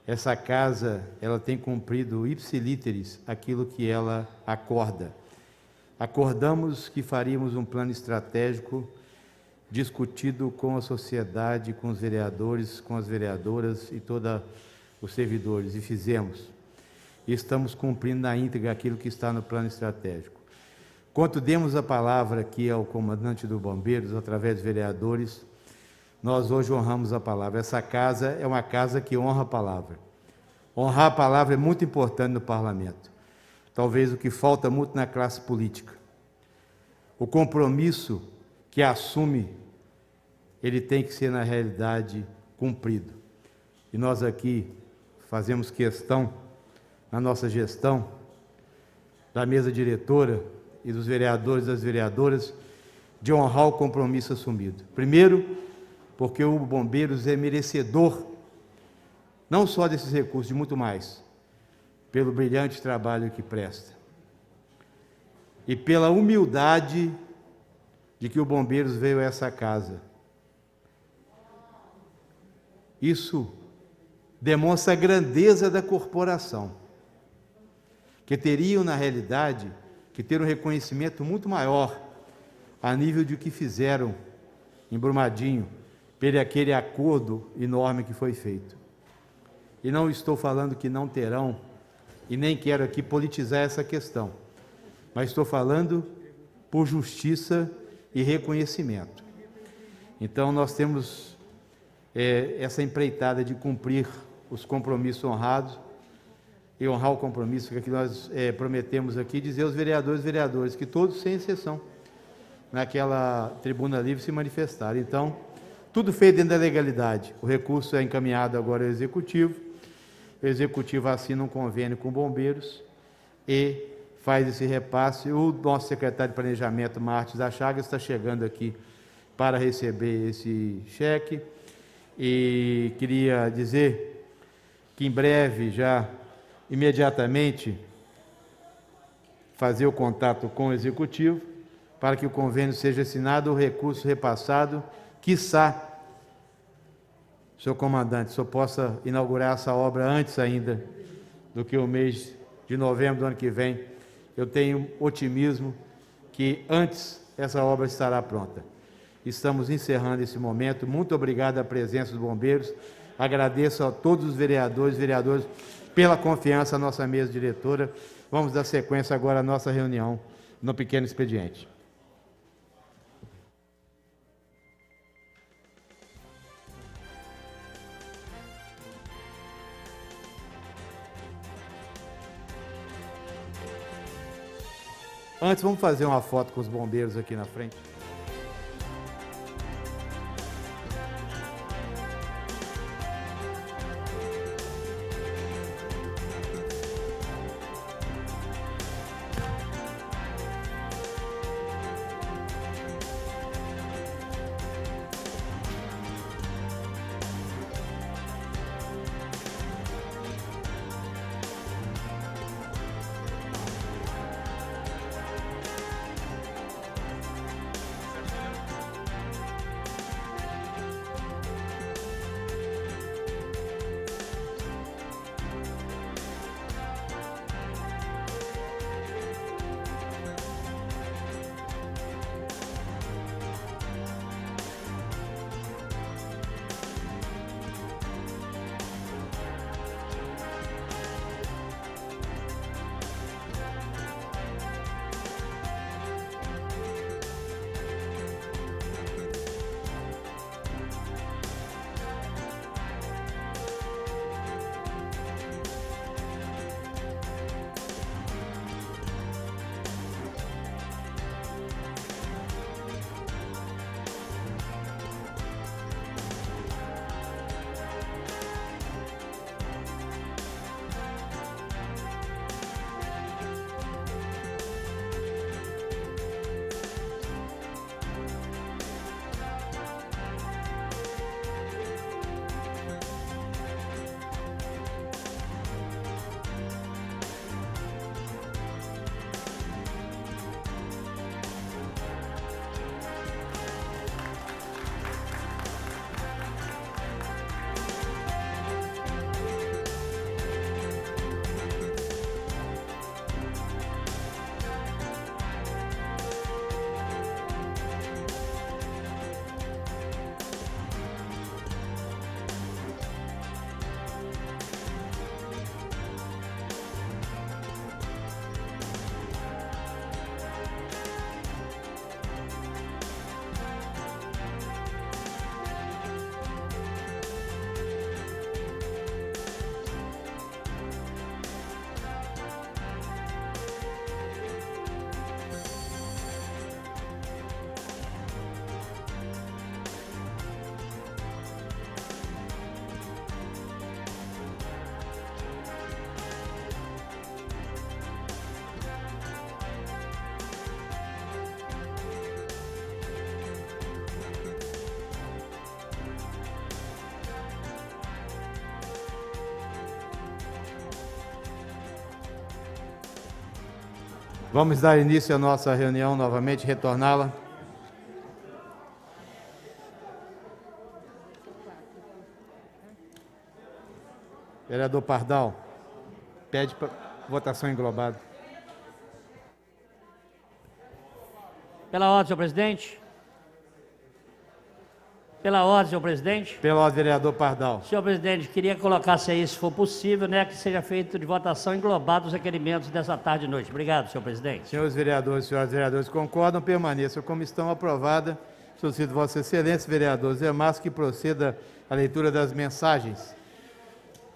Essa casa, ela tem cumprido ipsilíteris aquilo que ela acorda. Acordamos que faríamos um plano estratégico discutido com a sociedade, com os vereadores, com as vereadoras e todos os servidores, e fizemos. E estamos cumprindo na íntegra aquilo que está no plano estratégico. Quando demos a palavra aqui ao comandante do Bombeiros, através dos vereadores, nós hoje honramos a palavra. Essa casa é uma casa que honra a palavra. Honrar a palavra é muito importante no parlamento. Talvez o que falta muito na classe política. O compromisso que assume, ele tem que ser, na realidade, cumprido. E nós aqui fazemos questão, na nossa gestão, da mesa diretora e dos vereadores e das vereadoras, de honrar o compromisso assumido. Primeiro, porque o Bombeiros é merecedor, não só desses recursos, de muito mais, pelo brilhante trabalho que presta. E pela humildade de que o Bombeiros veio a essa casa. Isso demonstra a grandeza da corporação, que teriam, na realidade, que ter um reconhecimento muito maior a nível de que fizeram em Brumadinho, pelo aquele acordo enorme que foi feito. E não estou falando que não terão, e nem quero aqui politizar essa questão, mas estou falando por justiça e reconhecimento. Então, nós temos essa empreitada de cumprir os compromissos honrados, e honrar o compromisso que nós prometemos aqui, dizer aos vereadores e vereadoras que todos, sem exceção, naquela tribuna livre se manifestaram. Então, tudo feito dentro da legalidade. O recurso é encaminhado agora ao Executivo, o Executivo assina um convênio com bombeiros e faz esse repasse. O nosso secretário de Planejamento, Martins da Chagas, está chegando aqui para receber esse cheque, e queria dizer que em breve, já imediatamente, fazer o contato com o Executivo para que o convênio seja assinado, o recurso repassado, quiçá, senhor comandante, o senhor possa inaugurar essa obra antes ainda do que o mês de novembro do ano que vem. Eu tenho otimismo que antes essa obra estará pronta. Estamos encerrando esse momento. Muito obrigado à presença dos bombeiros. Agradeço a todos os vereadores e vereadoras pela confiança à nossa mesa diretora. Vamos dar sequência agora à nossa reunião no pequeno expediente. Antes, vamos fazer uma foto com os bombeiros aqui na frente. Vamos dar início à nossa reunião novamente, retorná-la. Vereador Pardal, pede para votação englobada.
Pela ordem, senhor presidente. Pela ordem, senhor presidente.
Pela ordem, vereador Pardal.
Senhor presidente, queria colocar-se aí, se for possível, né, que seja feito de votação englobada os requerimentos dessa tarde e noite. Obrigado, senhor presidente.
Senhores vereadores e senhoras vereadoras concordam, permaneçam como estão. Aprovada. Solicito Vossa Excelência, vereador Zé Márcio, que proceda a leitura das mensagens.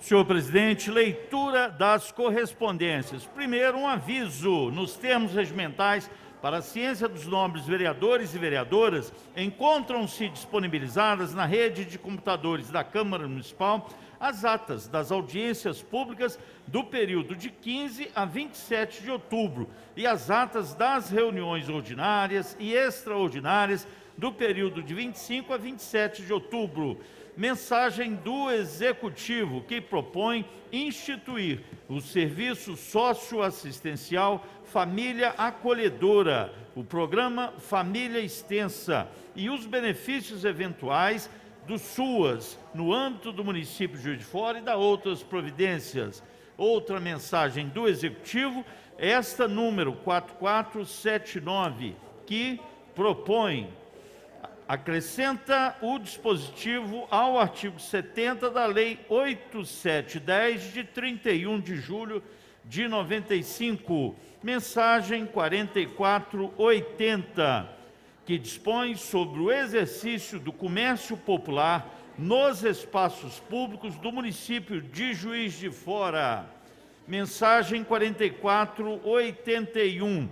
Senhor presidente, leitura das correspondências. Primeiro, um aviso nos termos regimentais para a ciência dos nobres vereadores e vereadoras, encontram-se disponibilizadas na rede de computadores da Câmara Municipal as atas das audiências públicas do período de 15 a 27 de outubro e as atas das reuniões ordinárias e extraordinárias do período de 25 a 27 de outubro. mensagem do Executivo, que propõe instituir o serviço socioassistencial Família Acolhedora, o programa Família Extensa e os benefícios eventuais do SUAS no âmbito do município de Juiz de Fora e da outras providências. Outra mensagem do Executivo, esta número 4479, que propõe, acrescenta o dispositivo ao artigo 70 da Lei 8710, de 31 de julho de 95, mensagem 4480, que dispõe sobre o exercício do comércio popular nos espaços públicos do município de Juiz de Fora. Mensagem 4481,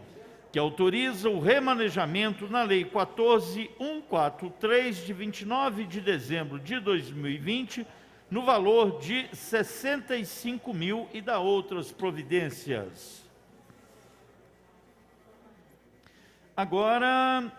que autoriza o remanejamento na Lei 14.143, de 29 de dezembro de 2020, no valor de 65 mil e da outras providências. Agora,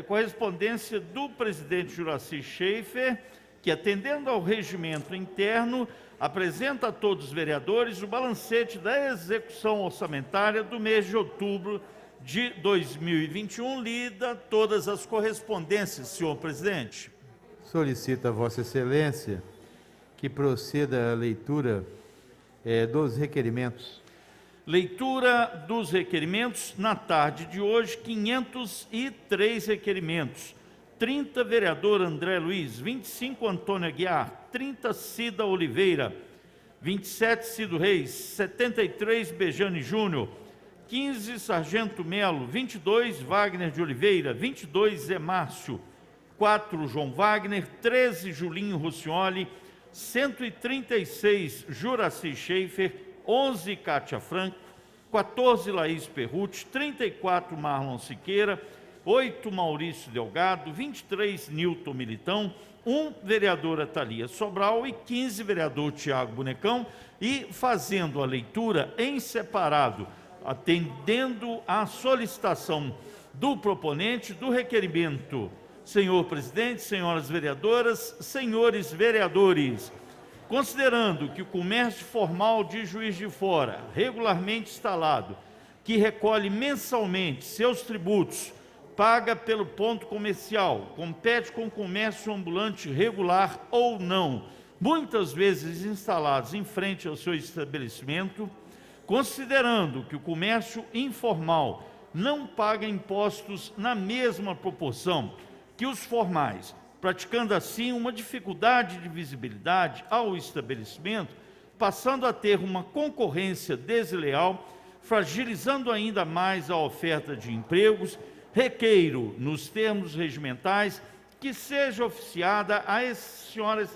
correspondência do presidente Juraci Schaefer, que, atendendo ao regimento interno, apresenta a todos os vereadores o balancete da execução orçamentária do mês de outubro de 2021. Lida todas as correspondências, senhor presidente.
Solicita a Vossa Excelência que proceda a leitura dos requerimentos.
Leitura dos requerimentos. Na tarde de hoje, 503 requerimentos. 30, vereador André Luiz. 25, Antônio Aguiar. 30, Cida Oliveira. 27, Cido Reis. 73, Bejane Júnior. 15, Sargento Melo. 22, Wagner de Oliveira. 22, Zé Márcio. 4, João Wagner. 13, Julinho Ruccioli. 136, Juraci Schaefer. 11, Cátia Franco. 14, Laís Perrucci. 34, Marlon Siqueira. 8, Maurício Delgado. 23, Nilton Militão. 1, vereadora Thalia Sobral. E 15, vereador Tiago Bonecão. E fazendo a leitura em separado, atendendo à solicitação do proponente do requerimento. Senhor presidente, senhoras vereadoras, senhores vereadores, considerando que o comércio formal de Juiz de Fora, regularmente instalado, que recolhe mensalmente seus tributos, paga pelo ponto comercial, compete com o comércio ambulante regular ou não, muitas vezes instalados em frente ao seu estabelecimento, considerando que o comércio informal não paga impostos na mesma proporção que os formais, praticando assim uma dificuldade de visibilidade ao estabelecimento, passando a ter uma concorrência desleal, fragilizando ainda mais a oferta de empregos, requeiro, nos termos regimentais, que seja oficiada a senhora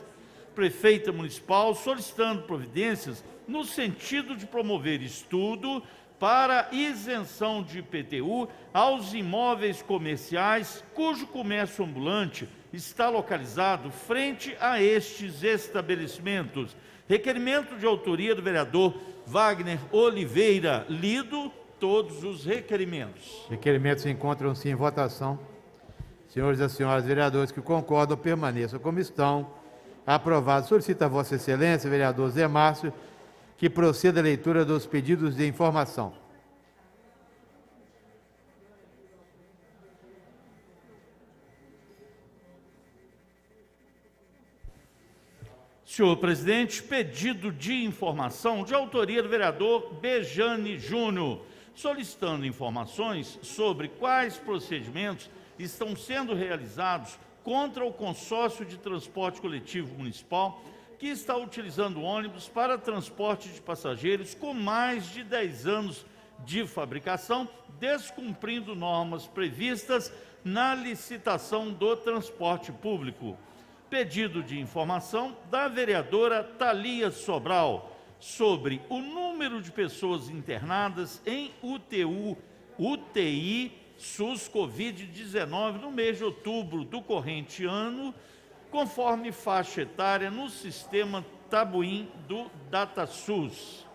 prefeita municipal, solicitando providências no sentido de promover estudo para isenção de IPTU aos imóveis comerciais cujo comércio ambulante está localizado frente a estes estabelecimentos. Requerimento de autoria do vereador Wagner Oliveira. Lido todos os requerimentos.
Requerimentos encontram-se em votação. Senhores e senhoras vereadores que concordam, permaneçam como estão. Aprovado. Solicita a Vossa Excelência, vereador Zé Márcio, que proceda a leitura dos pedidos de informação.
Senhor presidente, pedido de informação de autoria do vereador Bejane Júnior, solicitando informações sobre quais procedimentos estão sendo realizados contra o consórcio de transporte coletivo municipal que está utilizando ônibus para transporte de passageiros com mais de 10 anos de fabricação, descumprindo normas previstas na licitação do transporte público. Pedido de informação da vereadora Thalia Sobral sobre o número de pessoas internadas em UTI SUS Covid-19 no mês de outubro do corrente ano, conforme faixa etária no sistema Tabuim do DataSUS.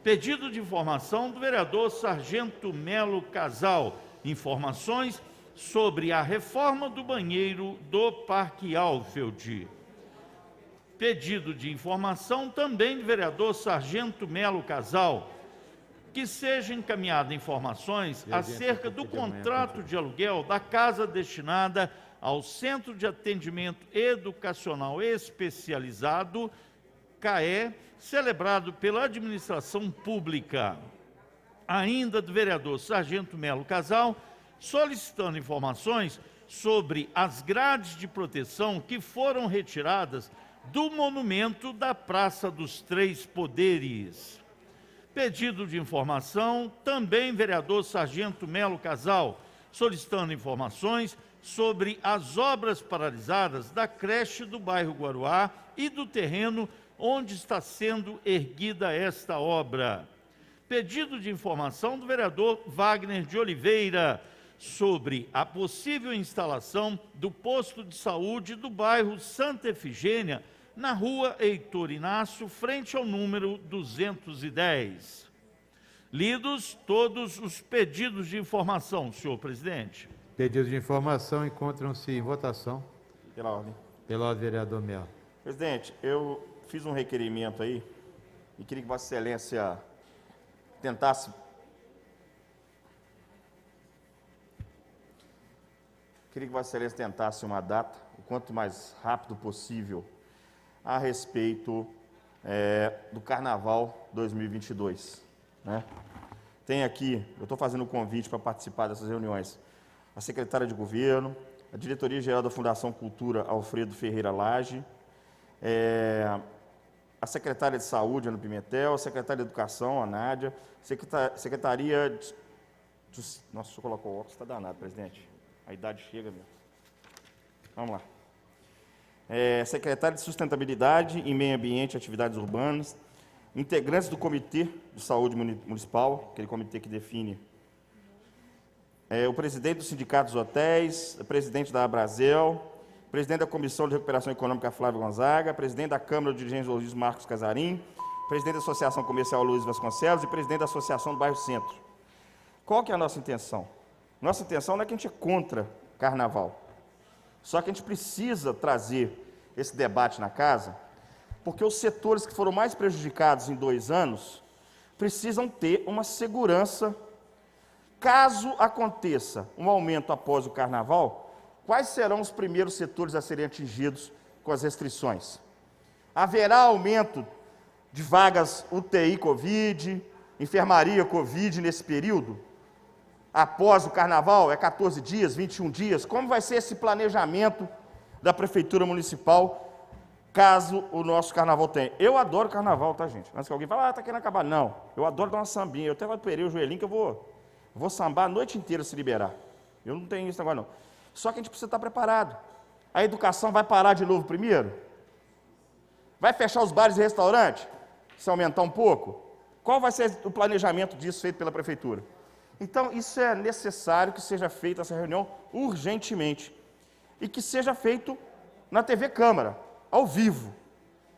Pedido de informação do vereador Sargento Melo Casal. Informações sobre a reforma do banheiro do Parque Alfield. Pedido de informação também do vereador Sargento Melo Casal, que seja encaminhada informações acerca do contrato de aluguel da casa destinada ao Centro de Atendimento Educacional Especializado, CAE, celebrado pela administração pública. Ainda do vereador Sargento Melo Casal, solicitando informações sobre as grades de proteção que foram retiradas do monumento da Praça dos Três Poderes. Pedido de informação, também vereador Sargento Melo Casal, solicitando informações sobre as obras paralisadas da creche do bairro Guaruá e do terreno onde está sendo erguida esta obra. Pedido de informação do vereador Wagner de Oliveira, sobre a possível instalação do posto de saúde do bairro Santa Efigênia, na rua Heitor Inácio, frente ao número 210. Lidos todos os pedidos de informação, senhor presidente.
Pedidos de informação encontram-se em votação.
Pela ordem.
Pela ordem, vereador Melo.
Presidente, eu fiz um requerimento aí e queria que Vossa Excelência tentasse uma data, o quanto mais rápido possível, a respeito do Carnaval 2022. Né? Tem aqui, eu estou fazendo um convite para participar dessas reuniões, a secretária de Governo, a Diretoria-Geral da Fundação Cultura, Alfredo Ferreira Lage, a secretária de Saúde, Ana Pimentel, a secretária de Educação, a Nádia, secretaria de... Nossa, o senhor colocou o óculos, está danado, presidente. A idade chega, meu. Vamos lá. Secretária de Sustentabilidade e Meio Ambiente e Atividades Urbanas, integrantes do Comitê de Saúde Municipal, aquele comitê que define, o presidente do Sindicato dos Hotéis, o presidente da Abrazel, presidente da Comissão de Recuperação Econômica, Flávio Gonzaga, presidente da Câmara de Dirigentes Luiz Marcos Casarim, presidente da Associação Comercial Luiz Vasconcelos e presidente da Associação do Bairro Centro. Qual que é a nossa intenção? Nossa intenção não é que a gente é contra carnaval, só que a gente precisa trazer esse debate na casa, porque os setores que foram mais prejudicados em 2 anos precisam ter uma segurança. Caso aconteça um aumento após o carnaval, quais serão os primeiros setores a serem atingidos com as restrições? Haverá aumento de vagas UTI Covid, enfermaria Covid nesse período? Após o carnaval, 14 dias, 21 dias? Como vai ser esse planejamento da Prefeitura Municipal, caso o nosso carnaval tenha? Eu adoro carnaval, tá, gente? Antes que alguém fale, está querendo acabar. Não, eu adoro dar uma sambinha. Eu até operei o joelhinho que eu vou sambar a noite inteira se liberar. Eu não tenho isso agora, não. Só que a gente precisa estar preparado. A educação vai parar de novo primeiro? Vai fechar os bares e restaurantes? Se aumentar um pouco? Qual vai ser o planejamento disso feito pela Prefeitura? Então, isso é necessário que seja feita essa reunião urgentemente e que seja feito na TV Câmara, ao vivo,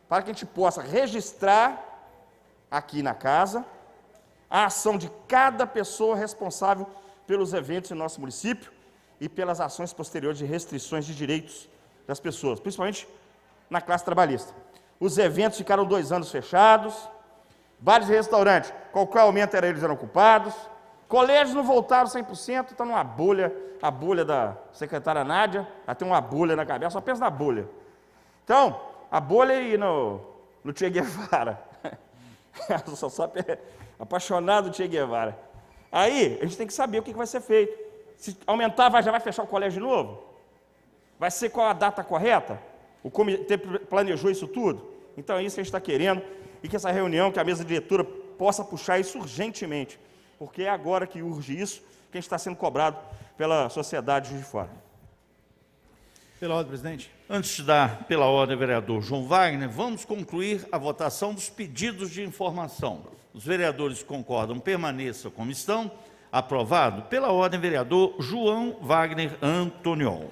para que a gente possa registrar aqui na casa a ação de cada pessoa responsável pelos eventos em nosso município e pelas ações posteriores de restrições de direitos das pessoas, principalmente na classe trabalhista. Os eventos ficaram 2 anos fechados, bares e restaurantes, qualquer aumento eles eram ocupados, colégios não voltaram 100%, está numa bolha, a bolha da secretária Nádia, ela tem uma bolha na cabeça, só pensa na bolha. Então, a bolha aí no Che Guevara. Eu sou apaixonado do Che Guevara. Aí, a gente tem que saber o que vai ser feito. Se aumentar, já vai fechar o colégio de novo? Vai ser qual a data correta? O comitê planejou isso tudo? Então, é isso que a gente está querendo, e que essa reunião, que a mesa diretora possa puxar isso urgentemente, porque é agora que urge isso, que a gente está sendo cobrado pela sociedade de Juiz de Fora.
Pela ordem, presidente. Antes de dar pela ordem, vereador João Wagner, vamos concluir a votação dos pedidos de informação. Os vereadores concordam, permaneçam como estão. Aprovado. Pela ordem, vereador João Wagner Antonion.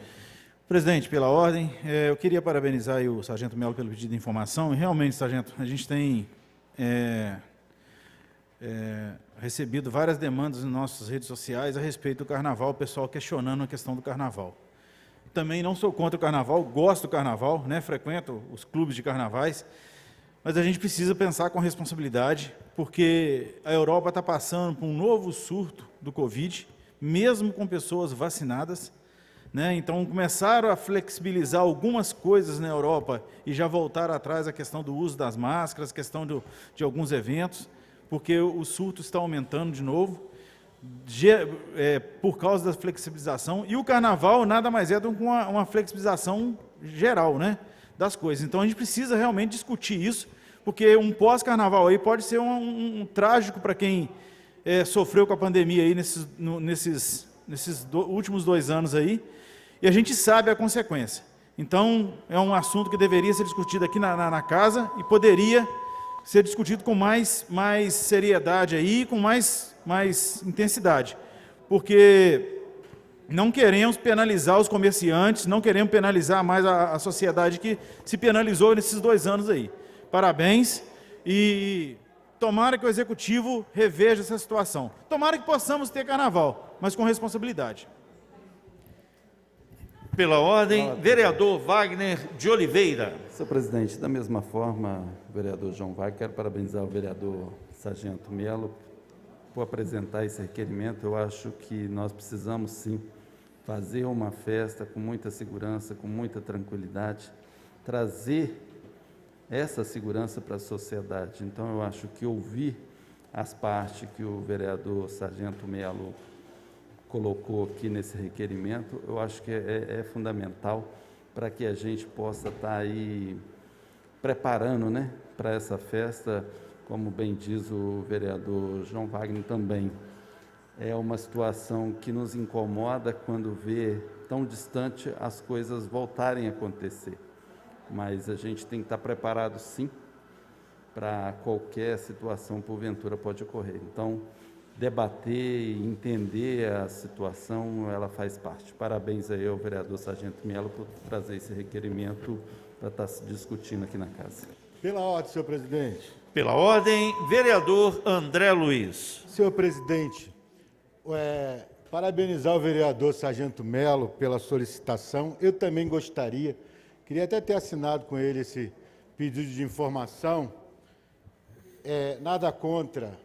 Presidente, pela ordem, eu queria parabenizar aí o sargento Melo pelo pedido de informação. E realmente, sargento, a gente tem recebido várias demandas nas nossas redes sociais a respeito do carnaval, o pessoal questionando a questão do carnaval. Também não sou contra o carnaval, gosto do carnaval, né, frequento os clubes de carnavais, mas a gente precisa pensar com responsabilidade, porque a Europa está passando por um novo surto do Covid, mesmo com pessoas vacinadas, né? Então, começaram a flexibilizar algumas coisas na Europa e já voltaram atrás a questão do uso das máscaras, questão de alguns eventos, porque o surto está aumentando de novo, por causa da flexibilização. E o carnaval nada mais é do que uma flexibilização geral, né, das coisas. Então, a gente precisa realmente discutir isso, porque um pós-carnaval aí pode ser um trágico para quem sofreu com a pandemia aí nesses últimos 2 anos aí, e a gente sabe a consequência. Então, é um assunto que deveria ser discutido aqui na casa e poderia ser discutido com mais seriedade aí, com mais intensidade, porque não queremos penalizar os comerciantes, não queremos penalizar mais a sociedade que se penalizou nesses 2 anos aí. Parabéns e tomara que o Executivo reveja essa situação. Tomara que possamos ter carnaval, mas com responsabilidade.
Pela ordem, vereador Wagner de Oliveira.
Senhor presidente, da mesma forma, vereador João Wagner, quero parabenizar o vereador Sargento Melo por apresentar esse requerimento. Eu acho que nós precisamos, sim, fazer uma festa com muita segurança, com muita tranquilidade, trazer essa segurança para a sociedade. Então, eu acho que ouvir as partes que o vereador Sargento Melo colocou aqui nesse requerimento, eu acho que é fundamental para que a gente possa estar aí preparando, né, para essa festa, como bem diz o vereador João Wagner também. É uma situação que nos incomoda quando vê tão distante as coisas voltarem a acontecer. Mas a gente tem que estar preparado, sim, para qualquer situação, porventura, pode ocorrer. Então, debater e entender a situação, ela faz parte. Parabéns aí ao vereador Sargento Melo por trazer esse requerimento para estar se discutindo aqui na casa.
Pela ordem, senhor presidente.
Pela ordem, vereador André Luiz.
Senhor presidente, parabenizar o vereador Sargento Melo pela solicitação. Eu também gostaria, queria até ter assinado com ele esse pedido de informação. Nada contra,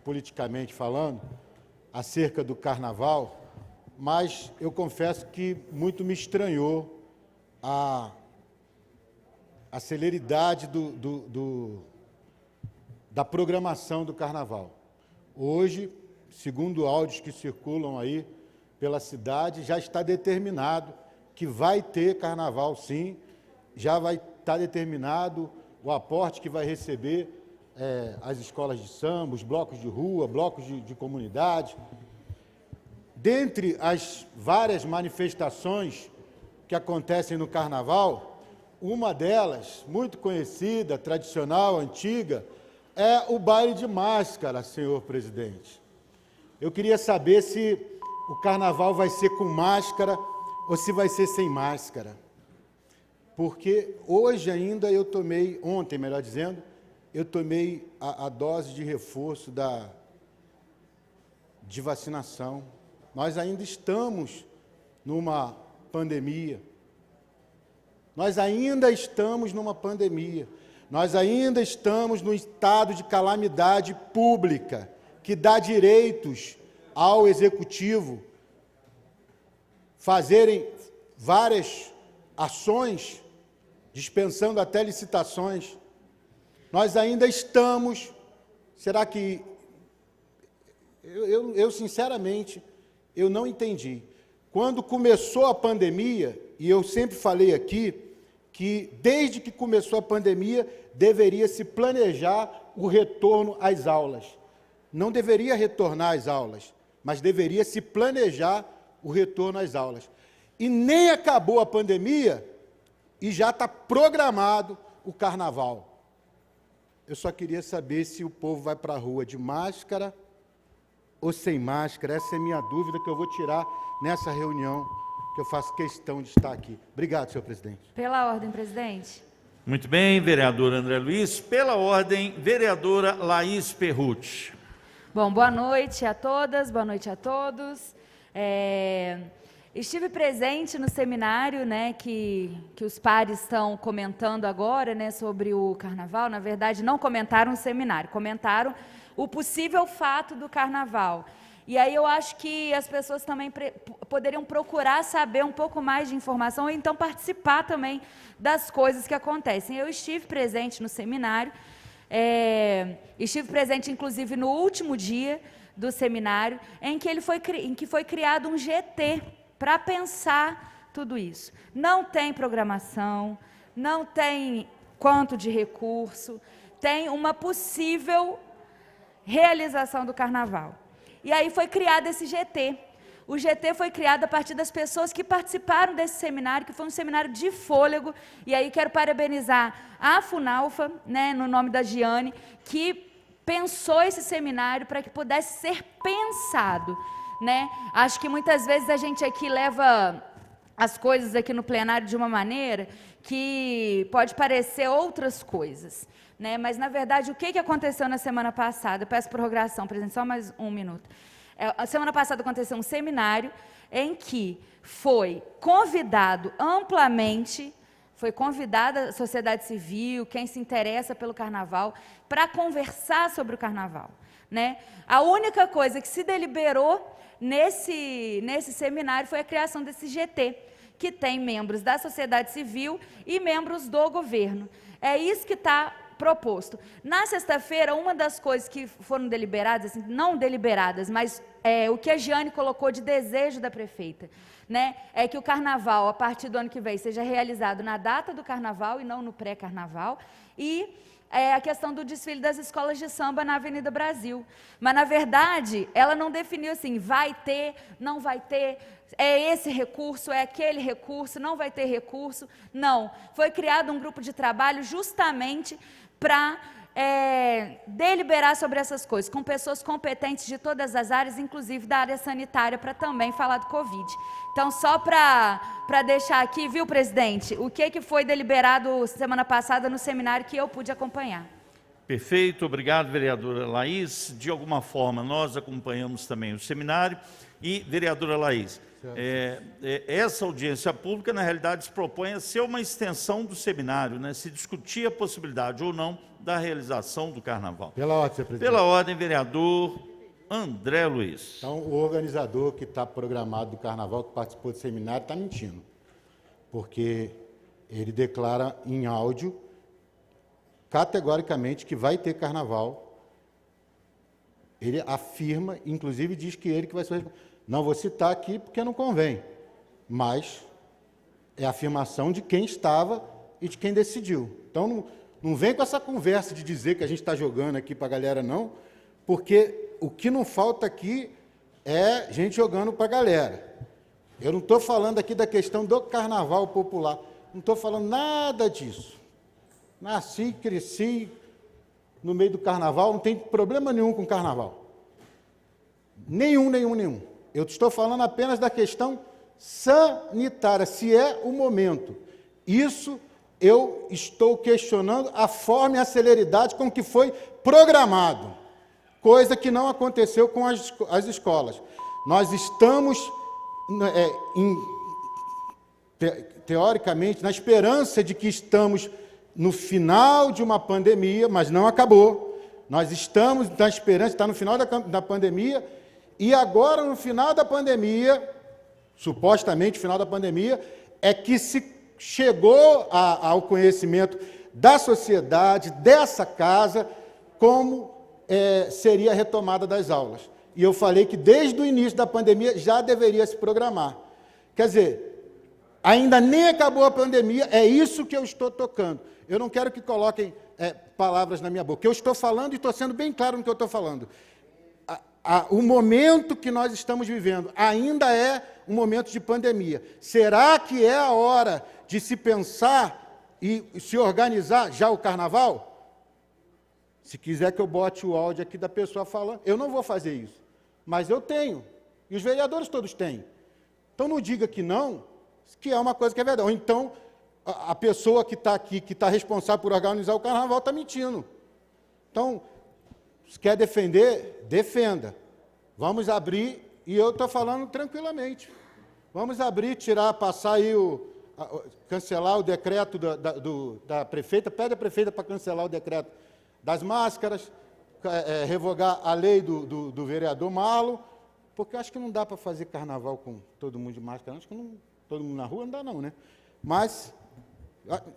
politicamente falando, acerca do carnaval, mas eu confesso que muito me estranhou a celeridade da programação do carnaval. Hoje, segundo áudios que circulam aí pela cidade, já está determinado que vai ter carnaval, sim, já vai estar determinado o aporte que vai receber as escolas de samba, os blocos de rua, blocos de comunidade. Dentre as várias manifestações que acontecem no carnaval, uma delas, muito conhecida, tradicional, antiga, é o baile de máscara, senhor presidente. Eu queria saber se o carnaval vai ser com máscara ou se vai ser sem máscara. Porque hoje ainda ontem, melhor dizendo, eu tomei a dose de reforço de vacinação. Nós ainda estamos numa pandemia. Nós ainda estamos numa pandemia. Nós ainda estamos no estado de calamidade pública, que dá direitos ao Executivo fazerem várias ações, dispensando até licitações. Nós ainda estamos... Será que... Eu sinceramente, eu não entendi. Quando começou a pandemia, e eu sempre falei aqui, que desde que começou a pandemia, deveria se planejar o retorno às aulas. Não deveria retornar às aulas, mas deveria se planejar o retorno às aulas. E nem acabou a pandemia e já está programado o carnaval. Eu só queria saber se o povo vai para a rua de máscara ou sem máscara. Essa é a minha dúvida que eu vou tirar nessa reunião, que eu faço questão de estar aqui. Obrigado, senhor presidente.
Pela ordem, presidente.
Muito bem, vereador André Luiz. Pela ordem, vereadora Laís Perrucci.
Bom, boa noite a todas, boa noite a todos. Estive presente no seminário, né, que os pares estão comentando agora, né, sobre o carnaval. Na verdade, não comentaram o seminário, comentaram o possível fato do carnaval. E aí eu acho que as pessoas também poderiam procurar saber um pouco mais de informação, ou então participar também das coisas que acontecem. Eu estive presente no seminário, estive presente inclusive no último dia do seminário, em que foi criado um GT para pensar tudo isso. Não tem programação, não tem quanto de recurso, tem uma possível realização do carnaval. E aí foi criado esse GT. O GT foi criado a partir das pessoas que participaram desse seminário, que foi um seminário de fôlego. E aí quero parabenizar a FUNALFA, né, no nome da Giane, que pensou esse seminário para que pudesse ser pensado, né? Acho que muitas vezes a gente aqui leva as coisas aqui no plenário de uma maneira que pode parecer outras coisas, né? Mas, na verdade, o que aconteceu na semana passada? Eu peço prorrogação, presidente, só mais um minuto. A semana passada aconteceu um seminário em que foi convidado amplamente, foi convidada a sociedade civil, quem se interessa pelo carnaval, para conversar sobre o carnaval, né? A única coisa que se deliberou nesse seminário foi a criação desse GT, que tem membros da sociedade civil e membros do governo. É isso que está proposto. Na sexta-feira, uma das coisas que foram deliberadas, assim, não deliberadas, mas o que a Giane colocou de desejo da prefeita, né, é que o carnaval, a partir do ano que vem, seja realizado na data do carnaval e não no pré-carnaval, e a questão do desfile das escolas de samba na Avenida Brasil. Mas, na verdade, ela não definiu assim, vai ter, não vai ter, é esse recurso, é aquele recurso, não vai ter recurso. Não, foi criado um grupo de trabalho justamente para deliberar sobre essas coisas, com pessoas competentes de todas as áreas, inclusive da área sanitária, para também falar do Covid. Então, só para deixar aqui, viu, presidente, o que foi deliberado semana passada no seminário que eu pude acompanhar.
Perfeito, obrigado, vereadora Laís. De alguma forma, nós acompanhamos também o seminário. E, vereadora Laís, essa audiência pública, na realidade, se propõe a ser uma extensão do seminário, né? Se discutir a possibilidade ou não da realização do carnaval.
Pela ordem, senhor presidente.
Pela ordem, vereador André Luiz.
Então, o organizador que está programado do carnaval, que participou do seminário, está mentindo. Porque ele declara em áudio, categoricamente, que vai ter carnaval. Ele afirma, inclusive diz que ele que vai ser... Não vou citar aqui porque não convém, mas é a afirmação de quem estava e de quem decidiu. Então, não vem com essa conversa de dizer que a gente está jogando aqui para a galera, não, porque o que não falta aqui é gente jogando para a galera. Eu não estou falando aqui da questão do carnaval popular, não estou falando nada disso. Nasci, cresci no meio do carnaval, não tem problema nenhum com carnaval. Nenhum. Eu estou falando apenas da questão sanitária, se é o momento. Isso eu estou questionando a forma e a celeridade com que foi programado, coisa que não aconteceu com as escolas. Nós estamos, teoricamente, na esperança de que estamos no final de uma pandemia, mas não acabou. Nós estamos na esperança de estar no final da pandemia, e agora, no final da pandemia, supostamente final da pandemia, é que se chegou ao conhecimento da sociedade, dessa casa, como seria a retomada das aulas. E eu falei que desde o início da pandemia já deveria se programar. Quer dizer, ainda nem acabou a pandemia, é isso que eu estou tocando. Eu não quero que coloquem palavras na minha boca. Eu estou falando e estou sendo bem claro no que eu estou falando. O momento que nós estamos vivendo ainda é um momento de pandemia. Será que é a hora de se pensar e se organizar já o carnaval? Se quiser que eu bote o áudio aqui da pessoa falando, eu não vou fazer isso. Mas eu tenho. E os vereadores todos têm. Então não diga que não, que é uma coisa que é verdade. Ou então, a pessoa que está aqui, que está responsável por organizar o carnaval, está mentindo. Então, se quer defender, defenda. Vamos abrir, e eu estou falando tranquilamente. Vamos abrir, tirar, passar aí cancelar o decreto da prefeita, pede a prefeita para cancelar o decreto das máscaras, revogar a lei do vereador Marlon, porque eu acho que não dá para fazer carnaval com todo mundo de máscara, acho que não, todo mundo na rua não dá não, né? Mas,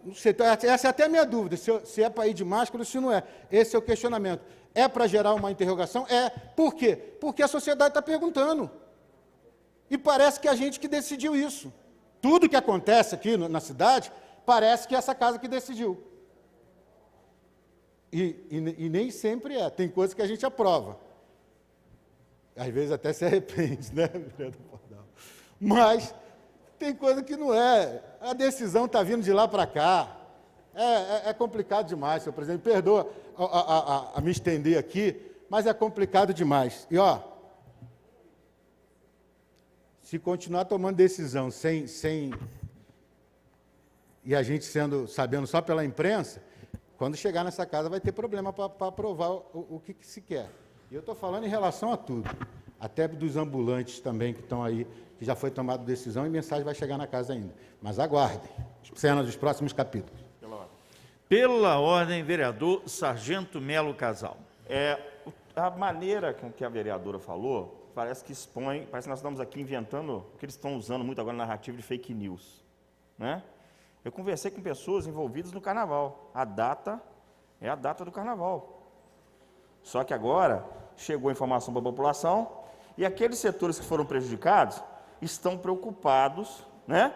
não sei, essa é até a minha dúvida, se é para ir de máscara ou se não é. Esse é o questionamento. É para gerar uma interrogação? É. Por quê? Porque a sociedade está perguntando. E parece que a gente que decidiu isso. Tudo que acontece aqui na cidade, parece que é essa casa que decidiu. E nem sempre é. Tem coisas que a gente aprova. Às vezes até se arrepende, né, vereador Pardal? Mas tem coisa que não é. A decisão está vindo de lá para cá. É complicado demais, senhor presidente. Perdoa a me estender aqui, mas é complicado demais. E, ó, se continuar tomando decisão sem e a gente sabendo só pela imprensa, quando chegar nessa casa vai ter problema para aprovar o que se quer. E eu estou falando em relação a tudo, até dos ambulantes também que estão aí, que já foi tomada decisão e mensagem vai chegar na casa ainda. Mas aguardem, cenas dos próximos capítulos.
Pela ordem, vereador Sargento Melo Casal.
A maneira com que a vereadora falou, parece que nós estamos aqui inventando o que eles estão usando muito agora na narrativa de fake news, né? Eu conversei com pessoas envolvidas no carnaval. A data é a data do carnaval. Só que agora chegou a informação para a população e aqueles setores que foram prejudicados estão preocupados, né,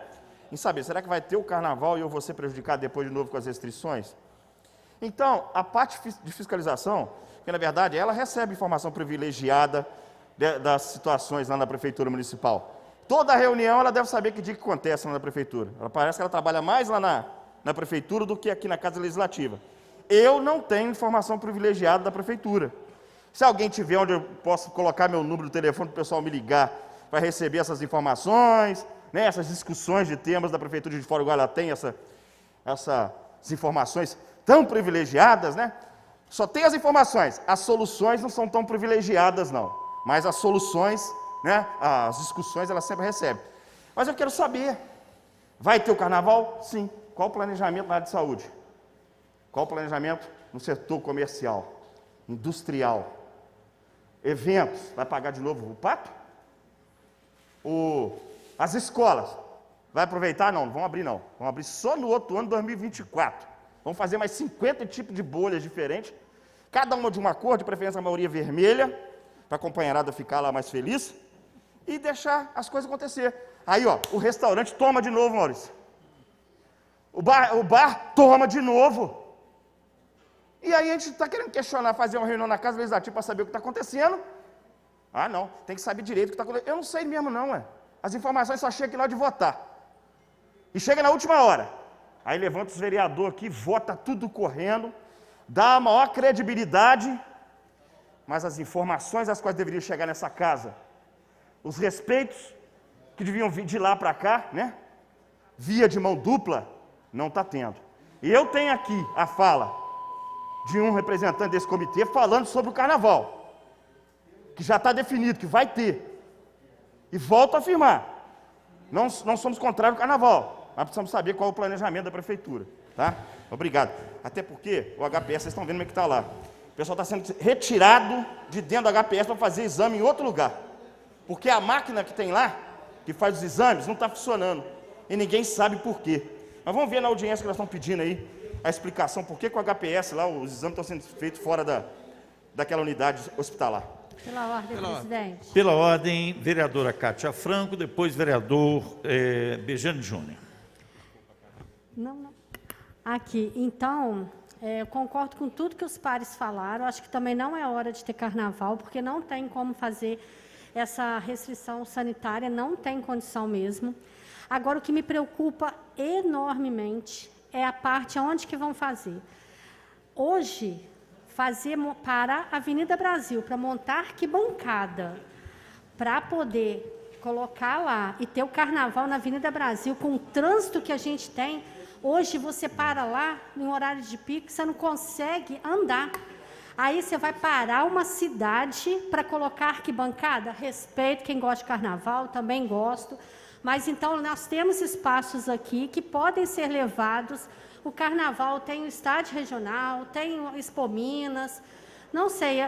em saber, será que vai ter o carnaval e eu vou ser prejudicado depois de novo com as restrições? Então, a parte de fiscalização, que na verdade ela recebe informação privilegiada das situações lá na Prefeitura Municipal. Toda reunião ela deve saber que dia que acontece lá na Prefeitura. Parece que ela trabalha mais lá na Prefeitura do que aqui na Casa Legislativa. Eu não tenho informação privilegiada da Prefeitura. Se alguém tiver onde eu posso colocar meu número de telefone para o pessoal me ligar para receber essas informações, né, essas discussões de temas da Prefeitura de Fora, igual ela tem essas informações tão privilegiadas, né? Só tem as informações, as soluções não são tão privilegiadas, não. Mas as soluções, né, as discussões, ela sempre recebe. Mas eu quero saber, vai ter o carnaval? Sim. Qual o planejamento na área de saúde? Qual o planejamento no setor comercial, industrial? Eventos, vai pagar de novo o pato? As escolas, vai aproveitar? Não vão abrir não. Vão abrir só no outro ano, 2024. Vamos fazer mais 50 tipos de bolhas diferentes, cada uma de uma cor, de preferência a maioria vermelha, para a companheirada ficar lá mais feliz, e deixar as coisas acontecer. Aí, ó, o restaurante toma de novo, Maurício. O bar toma de novo. E aí a gente está querendo questionar, fazer uma reunião na Casa Legislativa para saber o que está acontecendo. Ah, não, tem que saber direito o que está acontecendo. Eu não sei mesmo não, ué. As informações só chegam aqui na hora de votar. E chega na última hora. Aí levanta os vereadores aqui, vota tudo correndo, dá a maior credibilidade, mas as informações às quais deveriam chegar nessa casa, os respeitos que deviam vir de lá para cá, né? Via de mão dupla, não está tendo. E eu tenho aqui a fala de um representante desse comitê falando sobre o carnaval, que já está definido, que vai ter. E volto a afirmar, não somos contrários ao carnaval, mas precisamos saber qual é o planejamento da prefeitura, tá? Obrigado. Até porque o HPS, vocês estão vendo como é que está lá. O pessoal está sendo retirado de dentro do HPS para fazer exame em outro lugar. Porque a máquina que tem lá, que faz os exames, não está funcionando. E ninguém sabe por quê. Mas vamos ver na audiência que nós estamos pedindo aí, a explicação por que o HPS lá, os exames estão sendo feitos fora daquela unidade hospitalar.
Pela ordem, presidente.
Pela ordem, vereadora Cátia Franco, depois vereador Bejane Júnior.
Não. Aqui, então, eu concordo com tudo que os pares falaram, acho que também não é hora de ter carnaval, porque não tem como fazer essa restrição sanitária, não tem condição mesmo. Agora, o que me preocupa enormemente é a parte onde que vão fazer. Hoje, parar a Avenida Brasil para montar arquibancada, para poder colocar lá e ter o carnaval na Avenida Brasil, com o trânsito que a gente tem, Hoje você para lá, em horário de pico, você não consegue andar. Aí você vai parar uma cidade para colocar arquibancada? Respeito quem gosta de carnaval, também gosto. Mas então nós temos espaços aqui que podem ser levados. O carnaval tem o estádio regional, tem o Expo Minas, não sei,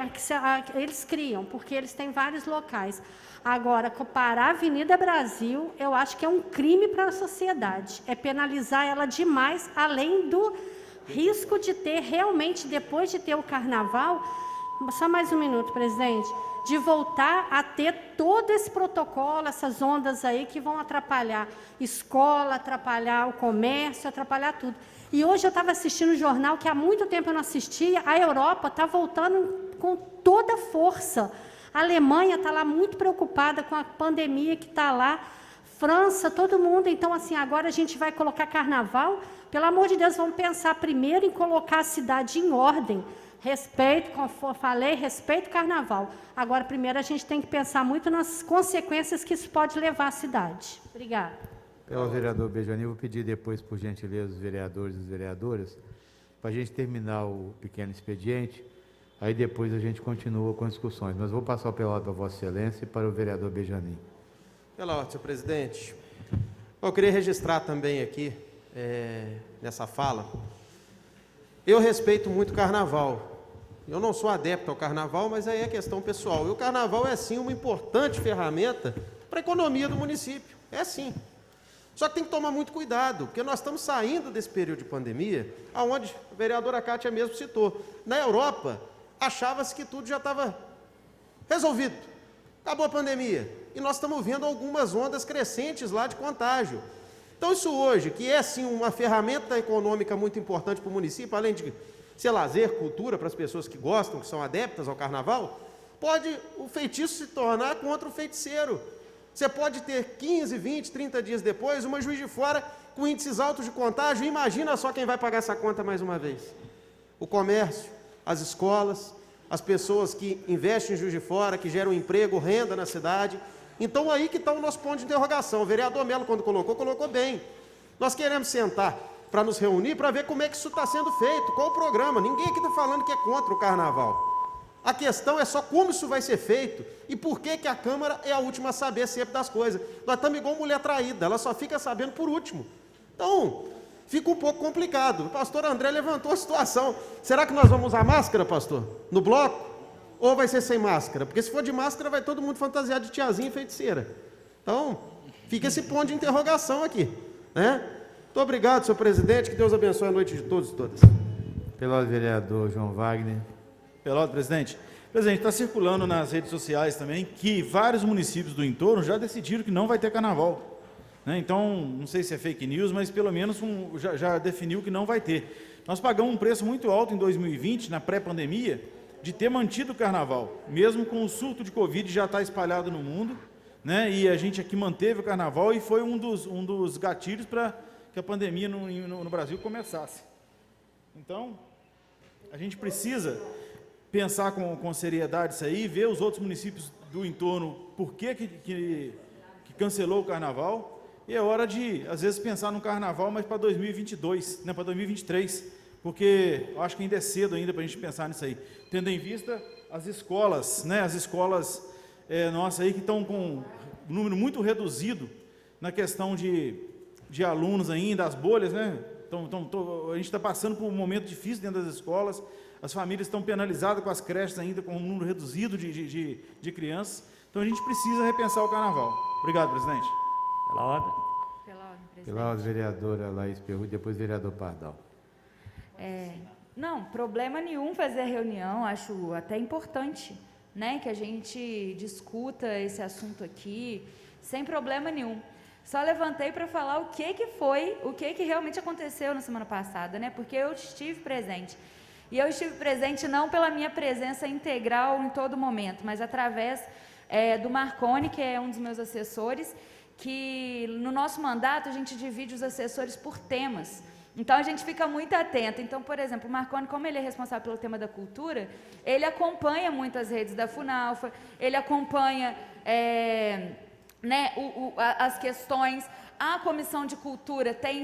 eles criam, porque eles têm vários locais. Agora, comparar a Avenida Brasil, eu acho que é um crime para a sociedade. É penalizar ela demais, além do risco de ter realmente, depois de ter o carnaval, só mais um minuto, presidente, de voltar a ter todo esse protocolo, essas ondas aí que vão atrapalhar escola, atrapalhar o comércio, atrapalhar tudo. E hoje eu estava assistindo um jornal que há muito tempo eu não assistia, a Europa está voltando com toda força. A Alemanha está lá muito preocupada com a pandemia que está lá, França, todo mundo. Então, assim, agora a gente vai colocar carnaval. Pelo amor de Deus, vamos pensar primeiro em colocar a cidade em ordem. Respeito, como falei, respeito o carnaval. Agora, primeiro, a gente tem que pensar muito nas consequências que isso pode levar à cidade. Obrigada.
Pelo vereador Benjamin, vou pedir depois, por gentileza, os vereadores e as vereadoras, para a gente terminar o pequeno expediente, aí depois a gente continua com as discussões. Mas vou passar o pelota para Vossa Excelência e para o vereador Benjamin.
Pela ordem, senhor presidente. Eu queria registrar também aqui, nessa fala, eu respeito muito o carnaval. Eu não sou adepto ao carnaval, mas aí é questão pessoal. E o carnaval é, sim, uma importante ferramenta para a economia do município. É sim. Só que tem que tomar muito cuidado, porque nós estamos saindo desse período de pandemia, aonde a vereadora Cátia mesmo citou. Na Europa, achava-se que tudo já estava resolvido. Acabou a pandemia. E nós estamos vendo algumas ondas crescentes lá de contágio. Então, isso hoje, que é, sim, uma ferramenta econômica muito importante para o município, além de ser lazer, cultura para as pessoas que gostam, que são adeptas ao carnaval, pode o feitiço se tornar contra o feiticeiro. Você pode ter 15, 20, 30 dias depois, uma Juiz de Fora com índices altos de contágio. Imagina só quem vai pagar essa conta mais uma vez. O comércio, as escolas, as pessoas que investem em Juiz de Fora, que geram emprego, renda na cidade. Então, aí que está o nosso ponto de interrogação. O vereador Melo, quando colocou bem. Nós queremos sentar para nos reunir, para ver como é que isso está sendo feito, qual o programa. Ninguém aqui está falando que é contra o carnaval. A questão é só como isso vai ser feito e por que a Câmara é a última a saber sempre das coisas. Nós estamos igual mulher traída, ela só fica sabendo por último. Então, fica um pouco complicado. O pastor André levantou a situação. Será que nós vamos usar máscara, pastor? No bloco? Ou vai ser sem máscara? Porque se for de máscara, vai todo mundo fantasiado de tiazinha e feiticeira. Então, fica esse ponto de interrogação aqui, né? Muito obrigado, senhor presidente. Que Deus abençoe a noite de todos e todas.
Pelo vereador João Wagner.
Pela ordem, presidente. Presidente, está circulando nas redes sociais também que vários municípios do entorno já decidiram que não vai ter carnaval. Né? Então, não sei se é fake news, mas pelo menos já definiu que não vai ter. Nós pagamos um preço muito alto em 2020, na pré-pandemia, de ter mantido o carnaval, mesmo com o surto de Covid já está espalhado no mundo, né? E a gente aqui manteve o carnaval e foi um dos gatilhos para que a pandemia no Brasil começasse. Então, a gente precisa pensar com seriedade isso aí, ver os outros municípios do entorno, por que cancelou o carnaval, e é hora de, às vezes, pensar no carnaval, mas para 2022, né, para 2023, porque eu acho que ainda é cedo ainda para a gente pensar nisso aí, tendo em vista as escolas, né, nossas aí que estão com um número muito reduzido na questão de alunos ainda, as bolhas, né, a gente está passando por um momento difícil dentro das escolas, as famílias estão penalizadas com as creches ainda, com um número reduzido de crianças. Então, a gente precisa repensar o carnaval. Obrigado, presidente.
Pela ordem.
Pela ordem, presidente.
Pela ordem, vereadora Laís Perru, depois vereador Pardal.
Não, problema nenhum fazer reunião, acho até importante, né, que a gente discuta esse assunto aqui, sem problema nenhum. Só levantei para falar o que realmente aconteceu na semana passada, né, porque eu estive presente. E eu estive presente não pela minha presença integral em todo momento, mas através do Marconi, que é um dos meus assessores, que no nosso mandato a gente divide os assessores por temas. Então, a gente fica muito atento. Então, por exemplo, o Marconi, como ele é responsável pelo tema da cultura, ele acompanha muito as redes da FUNALFA, ele acompanha as questões, A Comissão de Cultura tem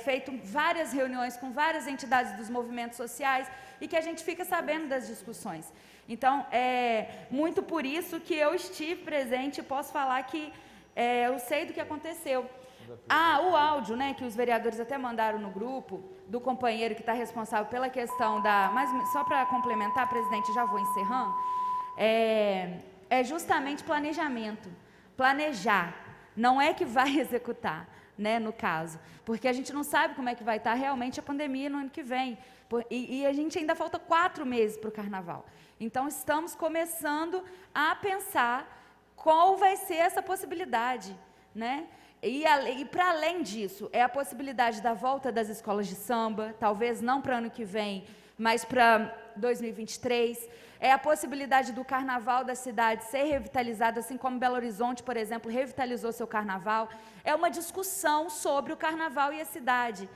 feito várias reuniões com várias entidades dos movimentos sociais e que a gente fica sabendo das discussões. Então, é muito por isso que eu estive presente e posso falar que eu sei do que aconteceu. O áudio, né, que os vereadores até mandaram no grupo, do companheiro que está responsável pela questão da... Mas só para complementar, presidente, já vou encerrando, é justamente planejamento. Planejar, não é que vai executar, né, no caso, porque a gente não sabe como é que vai estar realmente a pandemia no ano que vem, e a gente ainda falta 4 meses para o Carnaval. Então, estamos começando a pensar qual vai ser essa possibilidade, né? E para além disso, é a possibilidade da volta das escolas de samba, talvez não para ano que vem, mas para 2023. É a possibilidade do carnaval da cidade ser revitalizado, assim como Belo Horizonte, por exemplo, revitalizou seu carnaval. É uma discussão sobre o carnaval e a cidade,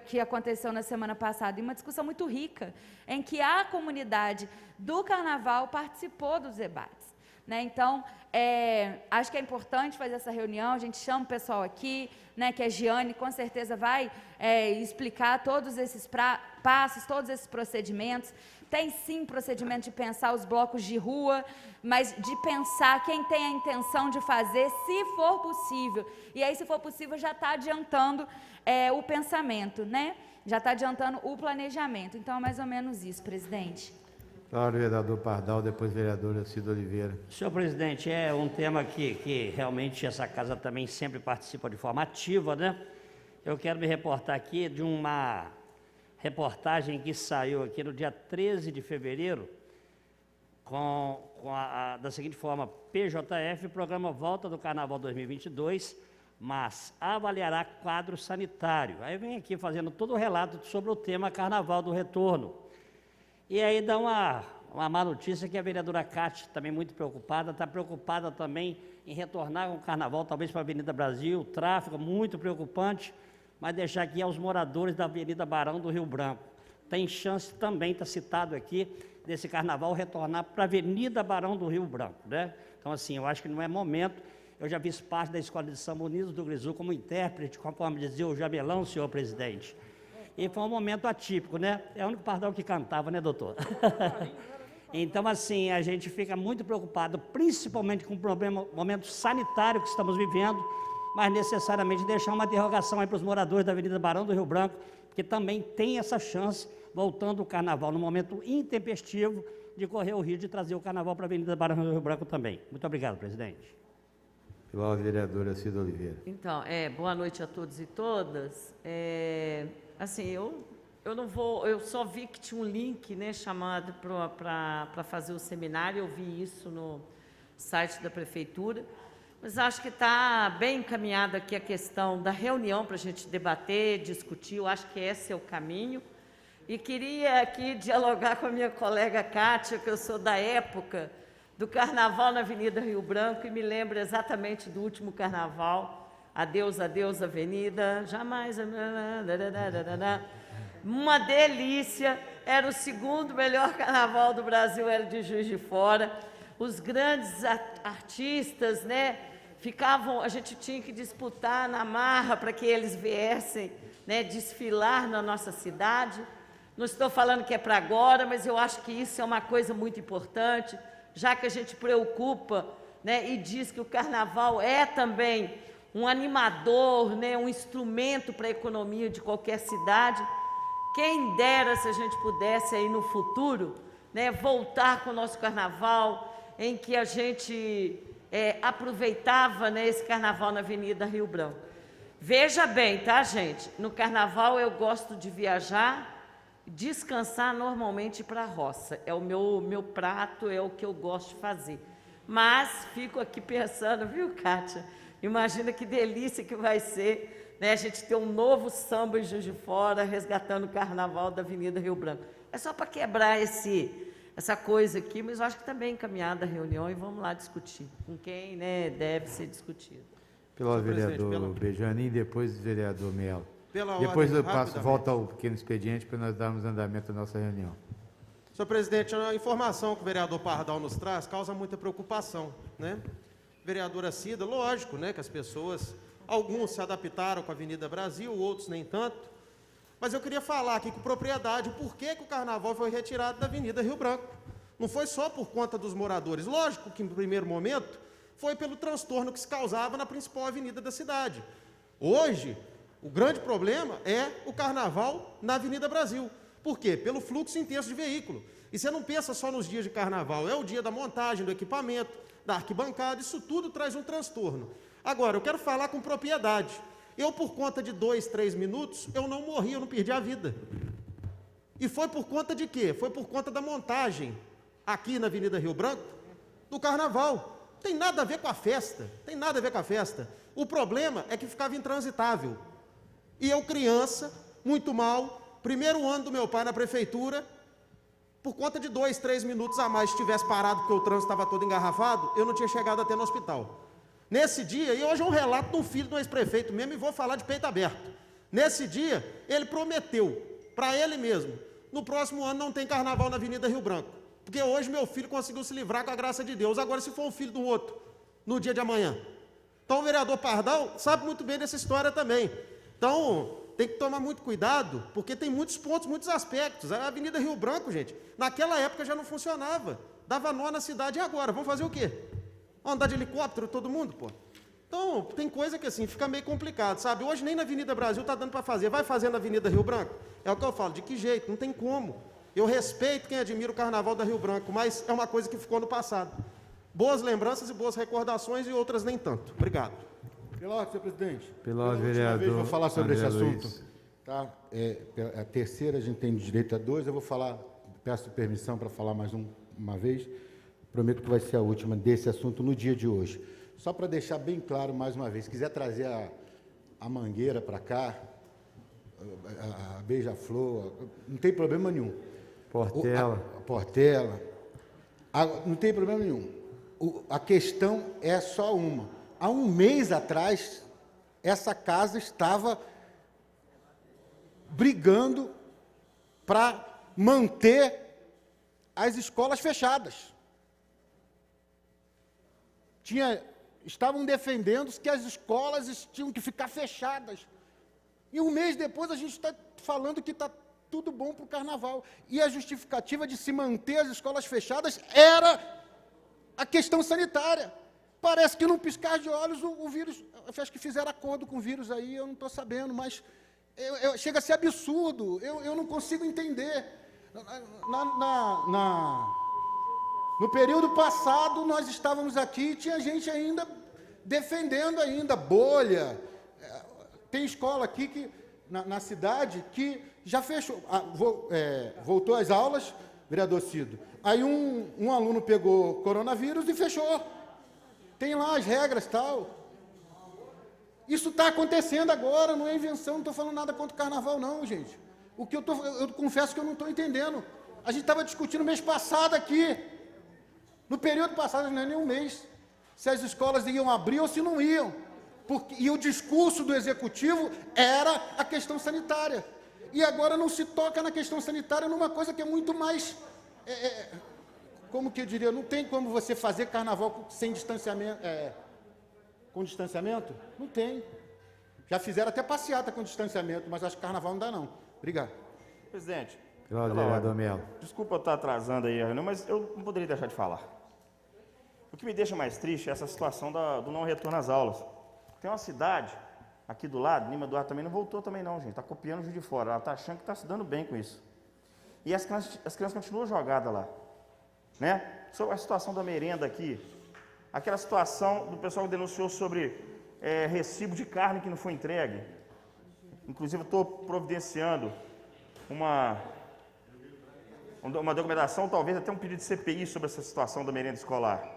que aconteceu na semana passada, e uma discussão muito rica, em que a comunidade do carnaval participou dos debates. Né? Então, acho que é importante fazer essa reunião, a gente chama o pessoal aqui, né, que a Giane com certeza vai explicar todos esses passos, todos esses procedimentos. Tem sim procedimento de pensar os blocos de rua, mas de pensar quem tem a intenção de fazer, se for possível. E aí, se for possível, já está adiantando o pensamento, né? Já está adiantando o planejamento. Então, é mais ou menos isso, presidente.
Claro, vereador Pardal, depois vereadora Cida Oliveira.
Senhor presidente, é um tema que realmente essa casa também sempre participa de forma ativa, né? Eu quero me reportar aqui de uma reportagem que saiu aqui no dia 13 de fevereiro, da seguinte forma: PJF, programa Volta do Carnaval 2022, mas avaliará quadro sanitário. Aí vem aqui fazendo todo o relato sobre o tema Carnaval do Retorno. E aí dá uma má notícia que a vereadora Cátia, também muito preocupada, está preocupada também em retornar com o Carnaval, talvez para a Avenida Brasil, tráfego muito preocupante, mas deixar aqui aos moradores da Avenida Barão do Rio Branco. Tem chance também, está citado aqui, desse Carnaval retornar para a Avenida Barão do Rio Branco, né? Então, assim, eu acho que não é momento. Eu já fiz parte da Escola de Samba Unidos do Grisu como intérprete, conforme dizia o Jamelão, senhor presidente. E foi um momento atípico, né? É o único pardal que cantava, né, doutor? Então, assim, a gente fica muito preocupado, principalmente com o momento sanitário que estamos vivendo, mas necessariamente deixar uma interrogação aí para os moradores da Avenida Barão do Rio Branco, que também tem essa chance, voltando o Carnaval no momento intempestivo, de correr o risco de trazer o Carnaval para a Avenida Barão do Rio Branco também. Muito obrigado, presidente.
Pela vereadora Cida Oliveira.
Então, boa noite a todos e todas. Assim, eu não vou, eu só vi que tinha um link, né, chamado para fazer o seminário. Eu vi isso no site da prefeitura, mas acho que está bem encaminhada aqui a questão da reunião para a gente debater, discutir. Eu acho que esse é o caminho. E queria aqui dialogar com a minha colega Cátia, que eu sou da época do Carnaval na Avenida Rio Branco e me lembro exatamente do último Carnaval. Adeus, adeus, Avenida, jamais... Uma delícia, era o segundo melhor carnaval do Brasil, era de Juiz de Fora. Os grandes artistas, né, ficavam, a gente tinha que disputar na marra para que eles viessem, né, desfilar na nossa cidade. Não estou falando que é para agora, mas eu acho que isso é uma coisa muito importante, já que a gente preocupa, né, e diz que o carnaval é também um animador, né, um instrumento para a economia de qualquer cidade. Quem dera se a gente pudesse aí no futuro, né, voltar com o nosso carnaval, em que a gente aproveitava, né, esse carnaval na Avenida Rio Branco. Veja bem, tá, gente? No carnaval eu gosto de viajar, descansar normalmente para a roça. É o meu prato, é o que eu gosto de fazer. Mas fico aqui pensando, viu, Cátia? Imagina que delícia que vai ser, né, a gente ter um novo samba em Juiz de Fora, resgatando o carnaval da Avenida Rio Branco. É só para quebrar essa coisa aqui, mas eu acho que está bem encaminhada a reunião e vamos lá discutir com quem, né, deve ser discutido.
Pelo vereador Bejani e depois o vereador Melo. Depois eu volto ao pequeno expediente para nós darmos andamento à nossa reunião.
Senhor presidente, a informação que o vereador Pardal nos traz causa muita preocupação, né? Vereadora Cida, lógico, né, que as pessoas Alguns se adaptaram com a Avenida Brasil, outros nem tanto. Mas eu queria falar aqui com propriedade o porquê que o carnaval foi retirado da Avenida Rio Branco. Não foi só por conta dos moradores. Lógico que, no primeiro momento, foi pelo transtorno que se causava na principal avenida da cidade. Hoje, o grande problema é o carnaval na Avenida Brasil. Por quê? Pelo fluxo intenso de veículo. E você não pensa só nos dias de carnaval, é o dia da montagem, do equipamento, da arquibancada, isso tudo traz um transtorno. Agora, eu quero falar com propriedade. Eu, por conta de 2, 3 minutos, eu não morri, eu não perdi a vida. E foi por conta de quê? Foi por conta da montagem, aqui na Avenida Rio Branco, do carnaval. Tem nada a ver com a festa, tem nada a ver com a festa. O problema é que ficava intransitável. E eu, criança, muito mal, primeiro ano do meu pai na prefeitura, por conta de 2, 3 minutos a mais, se tivesse parado porque o trânsito estava todo engarrafado, eu não tinha chegado até no hospital. Nesse dia, e hoje é um relato de um filho do ex-prefeito mesmo, e vou falar de peito aberto. Nesse dia, ele prometeu, para ele mesmo, no próximo ano não tem carnaval na Avenida Rio Branco, porque hoje meu filho conseguiu se livrar com a graça de Deus, agora se for um filho do outro, no dia de amanhã. Então o vereador Pardal sabe muito bem dessa história também. Então, tem que tomar muito cuidado, porque tem muitos pontos, muitos aspectos. A Avenida Rio Branco, gente, naquela época já não funcionava, dava nó na cidade, e agora? Vamos fazer o quê? Andar de helicóptero todo mundo, pô? Então, tem coisa que assim, fica meio complicado, sabe? Hoje nem na Avenida Brasil está dando para fazer. Vai fazer na Avenida Rio Branco? É o que eu falo, de que jeito? Não tem como. Eu respeito quem admira o Carnaval da Rio Branco, mas é uma coisa que ficou no passado. Boas lembranças e boas recordações e outras nem tanto. Obrigado.
Pela ordem, senhor presidente.
Pela vereador
vez vou falar sobre
André
esse
Luiz.
assunto. Tá? A terceira, a gente tem direito a 2. Eu vou falar, peço permissão para falar mais uma vez. Prometo que vai ser a última desse assunto no dia de hoje. Só para deixar bem claro mais uma vez, se quiser trazer a mangueira para cá, a beija-flor, não tem problema nenhum.
Portela.
A Portela. Não tem problema nenhum. A questão é só uma. Há um mês atrás, essa casa estava brigando para manter as escolas fechadas. Estavam defendendo que as escolas tinham que ficar fechadas. E um mês depois a gente está falando que está tudo bom para o carnaval. E a justificativa de se manter as escolas fechadas era a questão sanitária. Parece que num piscar de olhos o vírus, acho que fizeram acordo com o vírus aí, eu não estou sabendo, mas chega a ser absurdo, eu não consigo entender. No período passado, nós estávamos aqui e tinha gente ainda defendendo ainda bolha. Tem escola aqui que, na cidade que já fechou, voltou às aulas, vereador Cido. Aí um aluno pegou coronavírus e fechou. Tem lá as regras e tal. Isso está acontecendo agora, não é invenção, não estou falando nada contra o carnaval, não, gente. O que eu confesso que eu não estou entendendo. A gente estava discutindo mês passado aqui. No período passado, não é nem um mês, se as escolas iam abrir ou se não iam. E o discurso do executivo era a questão sanitária. E agora não se toca na questão sanitária numa coisa que é muito mais... como que eu diria, não tem como você fazer carnaval sem distanciamento, com distanciamento? Não tem. Já fizeram até passeata com distanciamento, mas acho que carnaval não dá, não. Obrigado.
Presidente,
vereador Melo.
Desculpa eu estar atrasando aí a reunião, mas eu não poderia deixar de falar. O que me deixa mais triste é essa situação do não retorno às aulas. Tem uma cidade aqui do lado, Lima Duarte também não voltou também não, gente. Está copiando o Juiz de Fora. Ela está achando que está se dando bem com isso. E as crianças continuam jogadas lá. Né? Sobre a situação da merenda aqui, aquela situação do pessoal que denunciou sobre recibo de carne que não foi entregue. Inclusive, eu estou providenciando uma documentação, talvez até um pedido de CPI sobre essa situação da merenda escolar.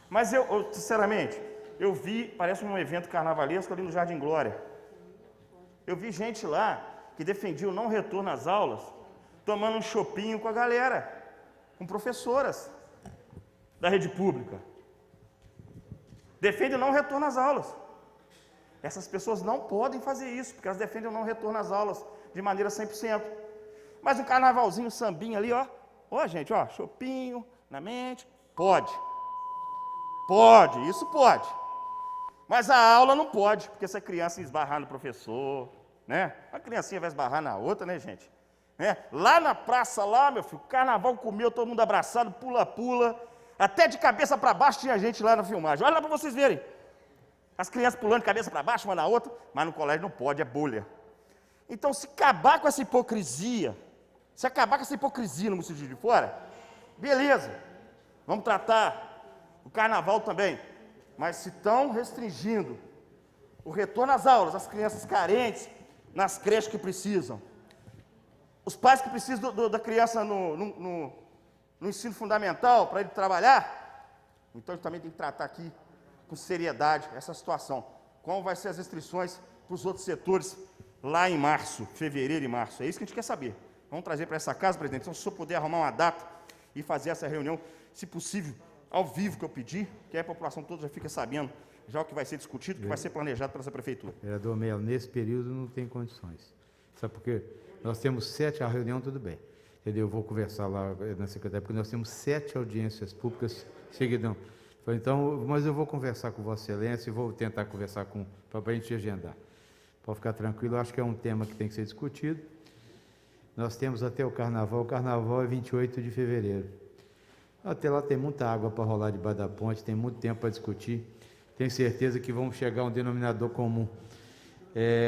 Mas eu sinceramente, eu vi, parece um evento carnavalesco ali no Jardim Glória. Eu vi gente lá que defendia o não retorno às aulas, tomando um chopinho com a galera, com professoras da rede pública. Defendem o não retorno às aulas. Essas pessoas não podem fazer isso, porque elas defendem o não retorno às aulas de maneira 100%. Mas um carnavalzinho, um sambinho ali, ó, gente, ó, chopinho na mente, pode. Pode, isso pode. Mas a aula não pode, porque se a criança esbarrar no professor, né? A criancinha vai esbarrar na outra, né, gente? Né? Lá na praça, lá, meu filho, o carnaval comeu, todo mundo abraçado, pula-pula, até de cabeça para baixo tinha gente lá na filmagem. Olha lá para vocês verem. As crianças pulando de cabeça para baixo, uma na outra, mas no colégio não pode, é bolha. Então, se acabar com essa hipocrisia, no município de Juiz de Fora, beleza, vamos tratar o carnaval também. Mas se estão restringindo o retorno às aulas, as crianças carentes, nas creches que precisam, os pais que precisam da criança no ensino fundamental para ele trabalhar, então a gente também tem que tratar aqui com seriedade essa situação. Como vai ser as restrições para os outros setores lá em março, fevereiro e março? É isso que a gente quer saber. Vamos trazer para essa casa, presidente, então se o senhor puder arrumar uma data e fazer essa reunião, se possível, ao vivo que eu pedi, que aí a população toda já fica sabendo já o que vai ser discutido, o que vai ser planejado pela essa prefeitura.
Vereador Melo, nesse período não tem condições. Sabe por quê? Nós temos 7, a reunião tudo bem. Entendeu? Eu vou conversar lá na secretaria, porque nós temos 7 audiências públicas seguidão. Então, mas eu vou conversar com Vossa Excelência e vou tentar conversar para a gente agendar. Pode ficar tranquilo, eu acho que é um tema que tem que ser discutido. Nós temos até o carnaval é 28 de fevereiro. Até lá tem muita água para rolar debaixo da ponte, tem muito tempo para discutir. Tenho certeza que vamos chegar a um denominador comum.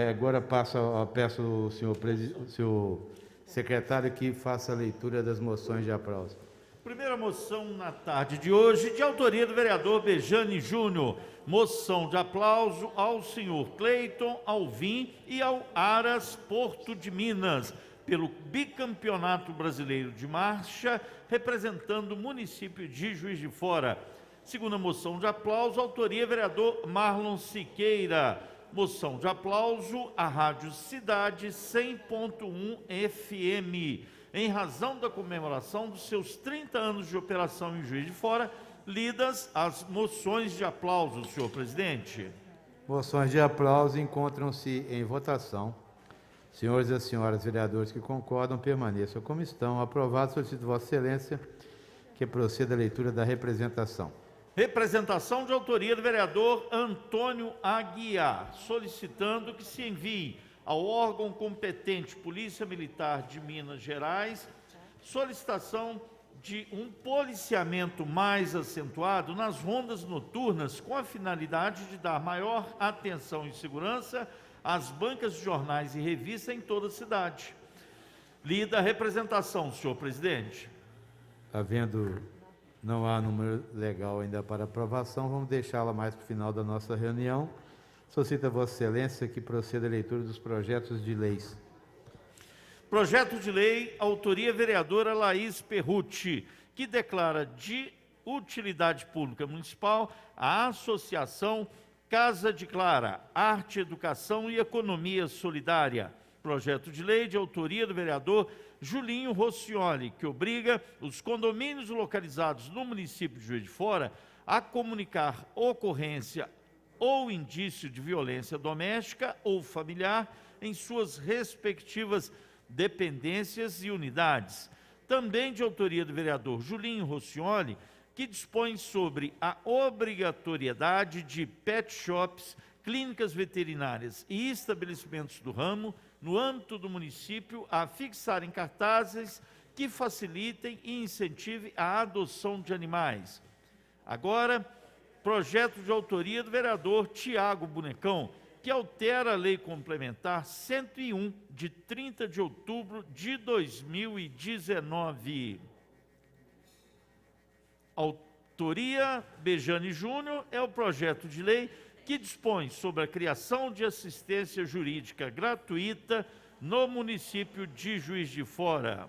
Agora peço ao senhor secretário que faça a leitura das moções de aplauso.
Primeira moção na tarde de hoje, de autoria do vereador Bejane Júnior. Moção de aplauso ao senhor Cleiton Alvim e ao Aras Porto de Minas, pelo bicampeonato brasileiro de marcha, representando o município de Juiz de Fora. Segunda moção de aplauso, autoria vereador Marlon Siqueira. Moção de aplauso à Rádio Cidade 100.1 FM. Em razão da comemoração dos seus 30 anos de operação em Juiz de Fora, lidas as moções de aplauso, senhor presidente.
Moções de aplauso encontram-se em votação. Senhores e senhoras vereadores que concordam, permaneçam como estão. Aprovado, solicito Vossa Excelência que proceda a leitura da representação.
Representação de autoria do vereador Antônio Aguiar, solicitando que se envie ao órgão competente Polícia Militar de Minas Gerais solicitação de um policiamento mais acentuado nas rondas noturnas, com a finalidade de dar maior atenção e segurança às bancas de jornais e revistas em toda a cidade. Lida a representação, senhor presidente.
Não há número legal ainda para aprovação, vamos deixá-la mais para o final da nossa reunião. Solicito a Vossa Excelência que proceda a leitura dos projetos de leis.
Projeto de lei, autoria vereadora Laís Perrucci, que declara de utilidade pública municipal a Associação Casa de Clara, Arte, Educação e Economia Solidária. Projeto de lei de autoria do vereador Julinho Rossioli, que obriga os condomínios localizados no município de Juiz de Fora a comunicar ocorrência ou indício de violência doméstica ou familiar em suas respectivas dependências e unidades. Também de autoria do vereador Julinho Rossioli, que dispõe sobre a obrigatoriedade de pet shops, clínicas veterinárias e estabelecimentos do ramo, no âmbito do município, a fixarem cartazes que facilitem e incentivem a adoção de animais. Agora, projeto de autoria do vereador Tiago Bonecão, que altera a Lei Complementar 101, de 30 de outubro de 2019. Autoria Bejane Júnior é o projeto de lei que dispõe sobre a criação de assistência jurídica gratuita no município de Juiz de Fora.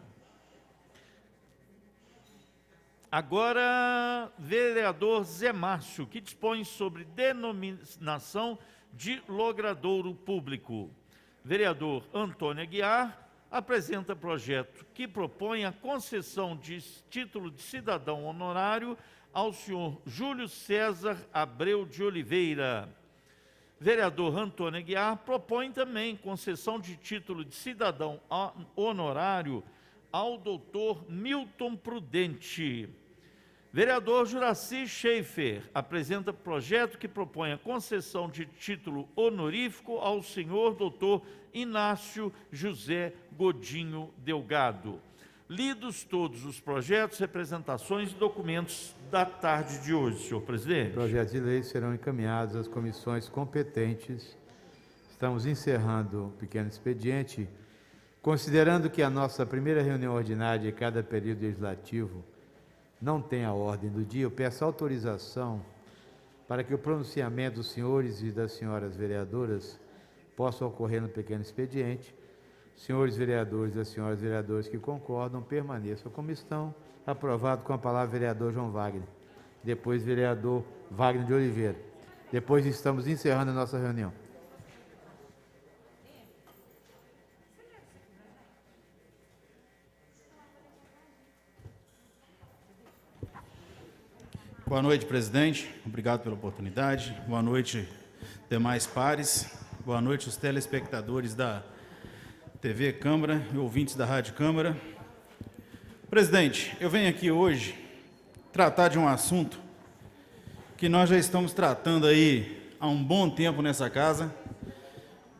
Agora, vereador Zé Márcio, que dispõe sobre denominação de logradouro público. Vereador Antônio Aguiar apresenta projeto que propõe a concessão de título de cidadão honorário ao senhor Júlio César Abreu de Oliveira. Vereador Antônio Aguiar propõe também concessão de título de cidadão honorário ao doutor Milton Prudente. Vereador Juraci Schaefer apresenta projeto que propõe a concessão de título honorífico ao senhor doutor Inácio José Godinho Delgado. Lidos todos os projetos, representações e documentos da tarde de hoje, senhor presidente.
Projetos de lei serão encaminhados às comissões competentes. Estamos encerrando o pequeno expediente, considerando que a nossa primeira reunião ordinária de cada período legislativo não tem a ordem do dia. Eu peço autorização para que o pronunciamento dos senhores e das senhoras vereadoras possa ocorrer no pequeno expediente. Senhores vereadores e as senhoras vereadoras que concordam, permaneçam como estão. Aprovado com a palavra vereador João Wagner. Depois vereador Wagner de Oliveira. Depois estamos encerrando a nossa reunião.
Boa noite, presidente. Obrigado pela oportunidade. Boa noite, demais pares. Boa noite, os telespectadores da TV Câmara e ouvintes da Rádio Câmara. Presidente, eu venho aqui hoje tratar de um assunto que nós já estamos tratando aí há um bom tempo nessa casa,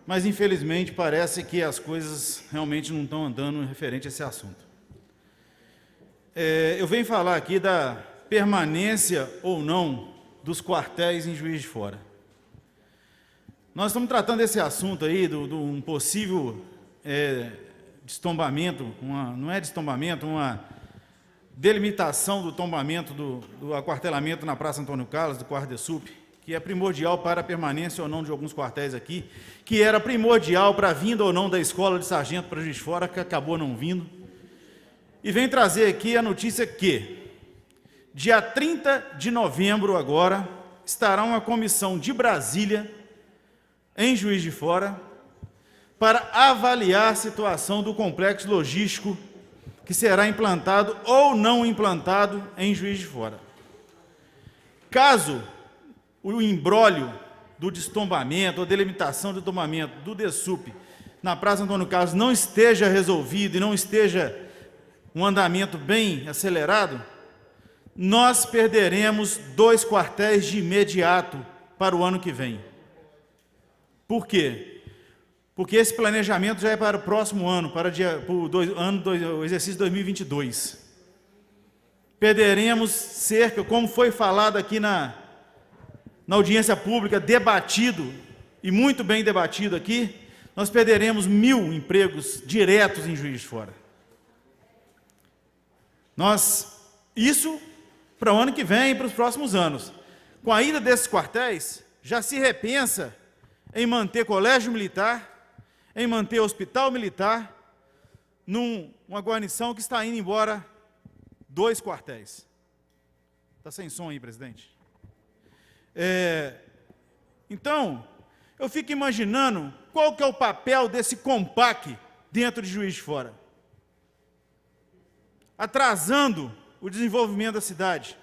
mas infelizmente parece que as coisas realmente não estão andando referente a esse assunto. Eu venho falar aqui da permanência ou não dos quartéis em Juiz de Fora. Nós estamos tratando desse assunto aí, de um possível destombamento, não é destombamento, uma delimitação do tombamento do aquartelamento na Praça Antônio Carlos, do quarto DESUP, que é primordial para a permanência ou não de alguns quartéis aqui, que era primordial para a vinda ou não da escola de sargento para Juiz de Fora, que acabou não vindo. E vem trazer aqui a notícia que dia 30 de novembro agora, estará uma comissão de Brasília, em Juiz de Fora, para avaliar a situação do complexo logístico que será implantado ou não implantado em Juiz de Fora. Caso o imbróglio do destombamento, ou delimitação do tombamento do DESUP na Praça Antônio Carlos não esteja resolvido e não esteja um andamento bem acelerado, nós perderemos 2 quartéis de imediato para o ano que vem. Por quê? Porque esse planejamento já é para o próximo ano, o exercício 2022. Perderemos cerca, como foi falado aqui na audiência pública, debatido, e muito bem debatido aqui, nós perderemos 1.000 empregos diretos em Juiz de Fora. Isso para o ano que vem e para os próximos anos. Com a ida desses quartéis, já se repensa em manter colégio militar, em manter hospital militar, numa guarnição que está indo embora 2 quartéis. Está sem som aí, presidente? Então, eu fico imaginando qual que é o papel desse COMPAC dentro de Juiz de Fora. Atrasando o desenvolvimento da cidade.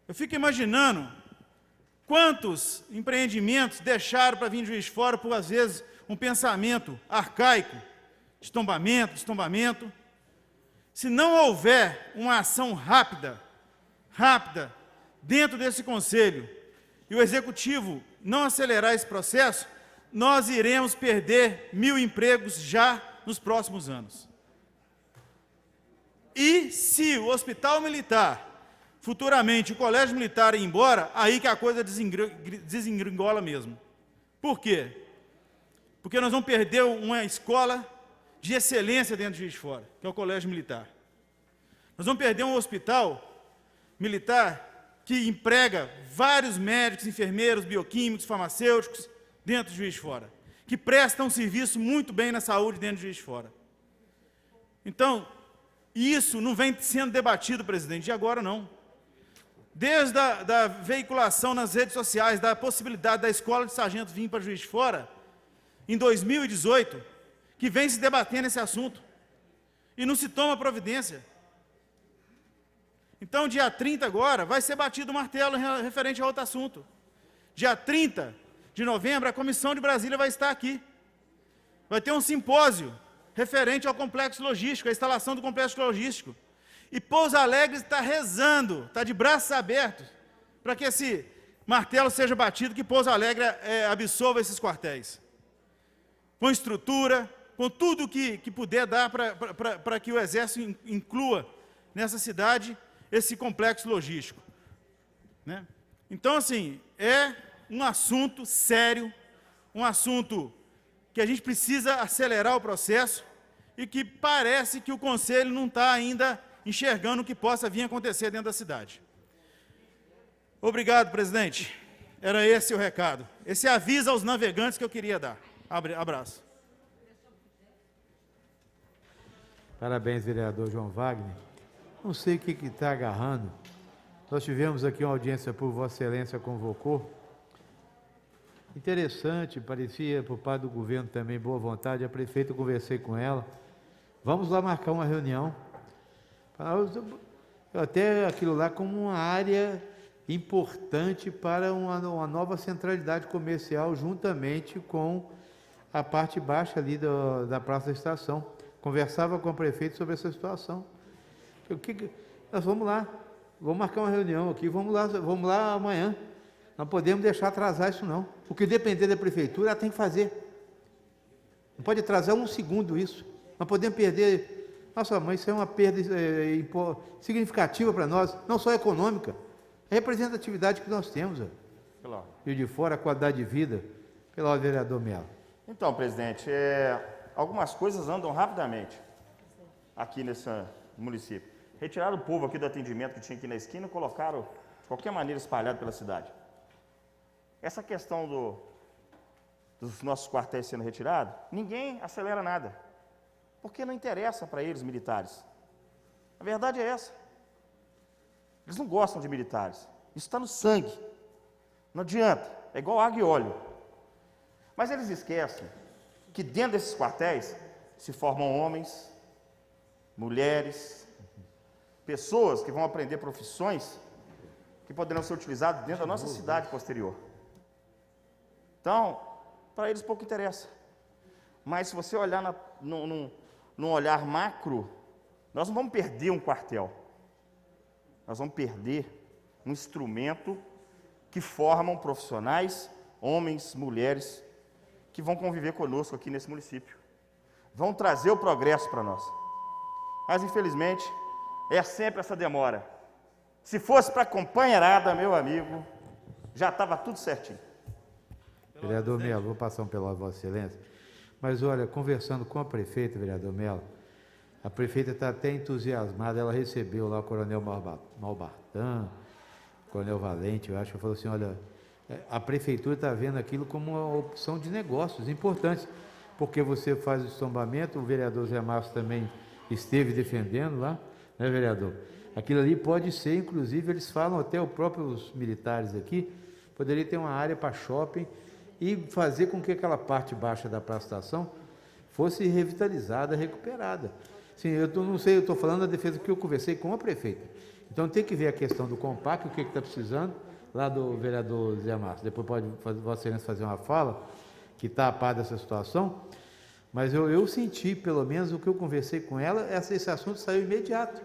Eu fico imaginando quantos empreendimentos deixaram para vir de Juiz de Fora por, às vezes, um pensamento arcaico, destombamento. Se não houver uma ação rápida, dentro desse conselho, e o executivo não acelerar esse processo, nós iremos perder 1.000 empregos já nos próximos anos. E se o hospital militar, futuramente o colégio militar ir embora, aí que a coisa desengringola mesmo. Por quê? Porque nós vamos perder uma escola de excelência dentro de Juiz de Fora, que é o colégio militar. Nós vamos perder um hospital militar que emprega vários médicos, enfermeiros, bioquímicos, farmacêuticos dentro de Juiz de Fora, que prestam um serviço muito bem na saúde dentro de Juiz de Fora. Então, isso não vem sendo debatido, presidente, de agora não. Desde a veiculação nas redes sociais da possibilidade da escola de sargento vir para Juiz de Fora, em 2018, que vem se debatendo esse assunto, e não se toma providência. Então, dia 30 agora, vai ser batido o martelo referente a outro assunto. Dia 30 de novembro, a Comissão de Brasília vai estar aqui. Vai ter um simpósio referente ao complexo logístico, a instalação do complexo logístico. E Pouso Alegre está rezando, está de braços abertos, para que esse martelo seja batido, que Pouso Alegre absorva esses quartéis. Com estrutura, com tudo que puder dar para que o Exército inclua nessa cidade esse complexo logístico, né? Então, assim, é um assunto sério, um assunto que a gente precisa acelerar o processo e que parece que o Conselho não está ainda enxergando o que possa vir a acontecer dentro da cidade. Obrigado, presidente. Era esse o recado. Esse aviso aos navegantes que eu queria dar. Abraço.
Parabéns, vereador João Wagner. Não sei o que está agarrando. Nós tivemos aqui uma audiência por Vossa Excelência convocou. Interessante, parecia por parte do governo também boa vontade. A prefeita, eu conversei com ela. Vamos lá marcar uma reunião. Até aquilo lá como uma área importante para uma nova centralidade comercial, juntamente com a parte baixa ali da Praça da Estação. Conversava com a prefeita sobre essa situação. Nós vamos lá, vamos marcar uma reunião aqui, vamos lá amanhã. Não podemos deixar atrasar isso não. O que depender da prefeitura, ela tem que fazer. Não pode atrasar um segundo isso. Não podemos perder. Nossa, mãe, isso é uma perda significativa para nós, não só econômica, é a representatividade que nós temos. E de fora, a qualidade de vida, pelo vereador Melo.
Então, presidente, algumas coisas andam rapidamente aqui nesse município. Retiraram o povo aqui do atendimento que tinha aqui na esquina e colocaram, de qualquer maneira, espalhado pela cidade. Essa questão dos nossos quartéis sendo retirados, ninguém acelera nada, porque não interessa para eles militares. A verdade é essa. Eles não gostam de militares. Isso está no sangue. Não adianta. É igual água e óleo. Mas eles esquecem que dentro desses quartéis se formam homens, mulheres, pessoas que vão aprender profissões que poderão ser utilizadas dentro da nossa cidade posterior. Então, para eles pouco interessa. Mas se você olhar num olhar macro, nós não vamos perder um quartel. Nós vamos perder um instrumento que formam profissionais, homens, mulheres, que vão conviver conosco aqui nesse município. Vão trazer o progresso para nós. Mas, infelizmente, é sempre essa demora. Se fosse para a companheirada, meu amigo, já estava tudo certinho.
Vereador Melo, vou passar pela Vossa Excelência. Mas, olha, conversando com a prefeita, vereador Melo, a prefeita está até entusiasmada, ela recebeu lá o coronel Malbartan, o coronel Valente, eu acho, que falou assim, olha, a prefeitura está vendo aquilo como uma opção de negócios importantes, porque você faz o estombamento, o vereador Zé Márcio também esteve defendendo lá, né, vereador? Aquilo ali pode ser, inclusive, eles falam, até os próprios militares aqui, poderia ter uma área para shopping e fazer com que aquela parte baixa da Praça da Estação fosse revitalizada, recuperada. Sim, eu não sei, eu estou falando da defesa que eu conversei com a prefeita. Então tem que ver a questão do compacto, o que está precisando, lá do vereador Zé Márcio. Depois pode Vossa Excelência fazer uma fala, que está a par dessa situação. Mas eu senti, pelo menos, o que eu conversei com ela, esse assunto saiu imediato.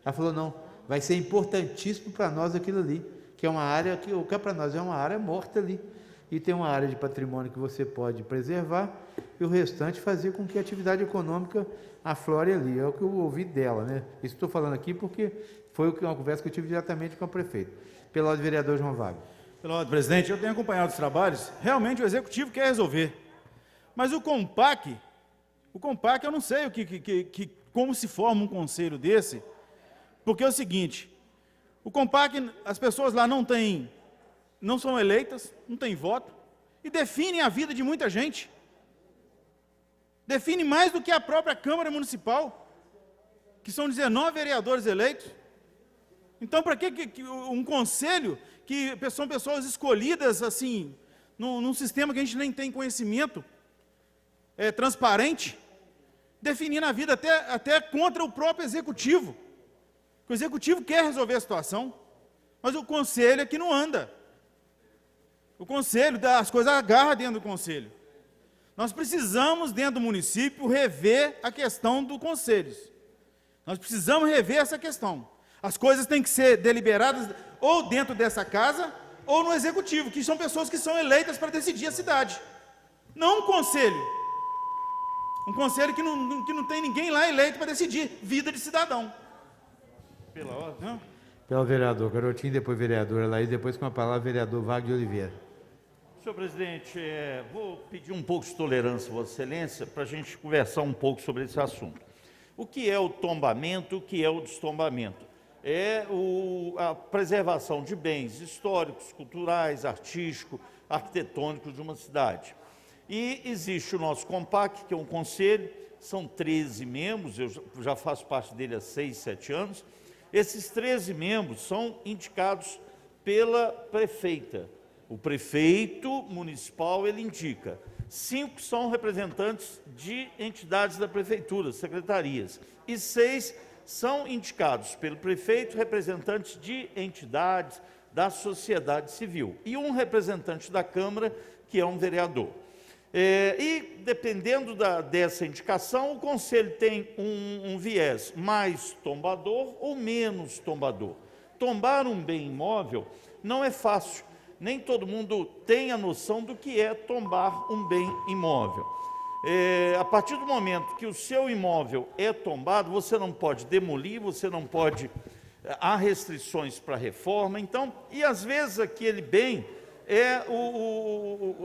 Ela falou, não, vai ser importantíssimo para nós aquilo ali, que é uma área, que para nós é uma área morta ali. E tem uma área de patrimônio que você pode preservar e o restante fazer com que a atividade econômica aflore ali. É o que eu ouvi dela, né? Isso estou falando aqui porque foi uma conversa que eu tive diretamente com a prefeita. Pelo lado do vereador João Wagner.
Pelo lado do presidente, eu tenho acompanhado os trabalhos, realmente o Executivo quer resolver. Mas o Compac eu não sei como se forma um conselho desse, porque é o seguinte, o Compac, as pessoas lá não são eleitas, não têm voto, e definem a vida de muita gente. Define mais do que a própria Câmara Municipal, que são 19 vereadores eleitos. Então, para que um conselho que são pessoas escolhidas, assim, num sistema que a gente nem tem conhecimento, transparente, definindo a vida até contra o próprio Executivo. O Executivo quer resolver a situação, mas o Conselho é que não anda. O Conselho, as coisas agarram dentro do Conselho. Nós precisamos, dentro do município, rever a questão dos conselhos. Nós precisamos rever essa questão. As coisas têm que ser deliberadas ou dentro dessa casa ou no executivo, que são pessoas que são eleitas para decidir a cidade. Não um conselho. Um conselho que não tem ninguém lá eleito para decidir vida de cidadão. Pela ordem, não?
Pelo vereador Garotinho, depois vereadora Laís, depois com a palavra vereador Wagner de Oliveira.
Senhor presidente, vou pedir um pouco de tolerância, Vossa Excelência, para a gente conversar um pouco sobre esse assunto. O que é o tombamento, o que é o destombamento? É a preservação de bens históricos, culturais, artísticos, arquitetônicos de uma cidade. E existe o nosso COMPAC, que é um conselho, são 13 membros, eu já faço parte dele há 6, 7 anos. Esses 13 membros são indicados pela prefeita. O prefeito municipal, ele indica. 5 são representantes de entidades da prefeitura, secretarias. E 6 são indicados pelo prefeito, representantes de entidades da sociedade civil. E um representante da Câmara, que é um vereador. E, dependendo dessa indicação, o Conselho tem um viés mais tombador ou menos tombador. Tombar um bem imóvel não é fácil. Nem todo mundo tem a noção do que é tombar um bem imóvel. A partir do momento que o seu imóvel é tombado, você não pode demolir, você não pode... Há restrições para reforma, então... E, às vezes, aquele bem... é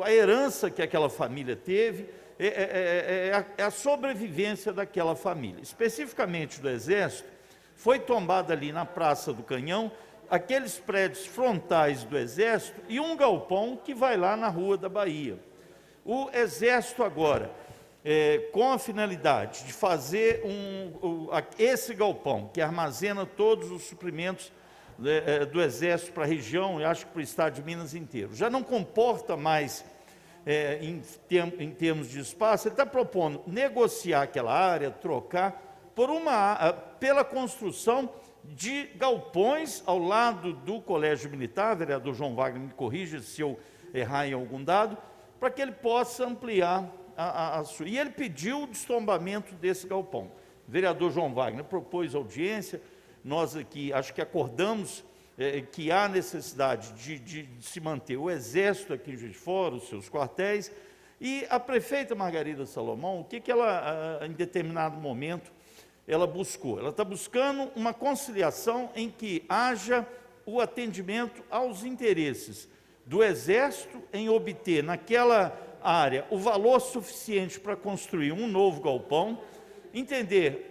a herança que aquela família teve, é a sobrevivência daquela família. Especificamente do Exército, foi tombado ali na Praça do Canhão, aqueles prédios frontais do Exército e um galpão que vai lá na Rua da Bahia. O Exército agora, com a finalidade de fazer esse galpão, que armazena todos os suprimentos do Exército para a região, e acho que para o estado de Minas inteiro, já não comporta mais, em termos de espaço, ele está propondo negociar aquela área, trocar, pela construção de galpões ao lado do Colégio Militar, vereador João Wagner me corrija se eu errar em algum dado, para que ele possa ampliar a sua... E ele pediu o destombamento desse galpão. O vereador João Wagner propôs audiência. Nós aqui, acho que acordamos que há necessidade de se manter o Exército aqui em Juiz de Fora, os seus quartéis, e a prefeita Margarida Salomão, o que ela, em determinado momento, ela buscou? Ela está buscando uma conciliação em que haja o atendimento aos interesses do Exército em obter naquela área o valor suficiente para construir um novo galpão,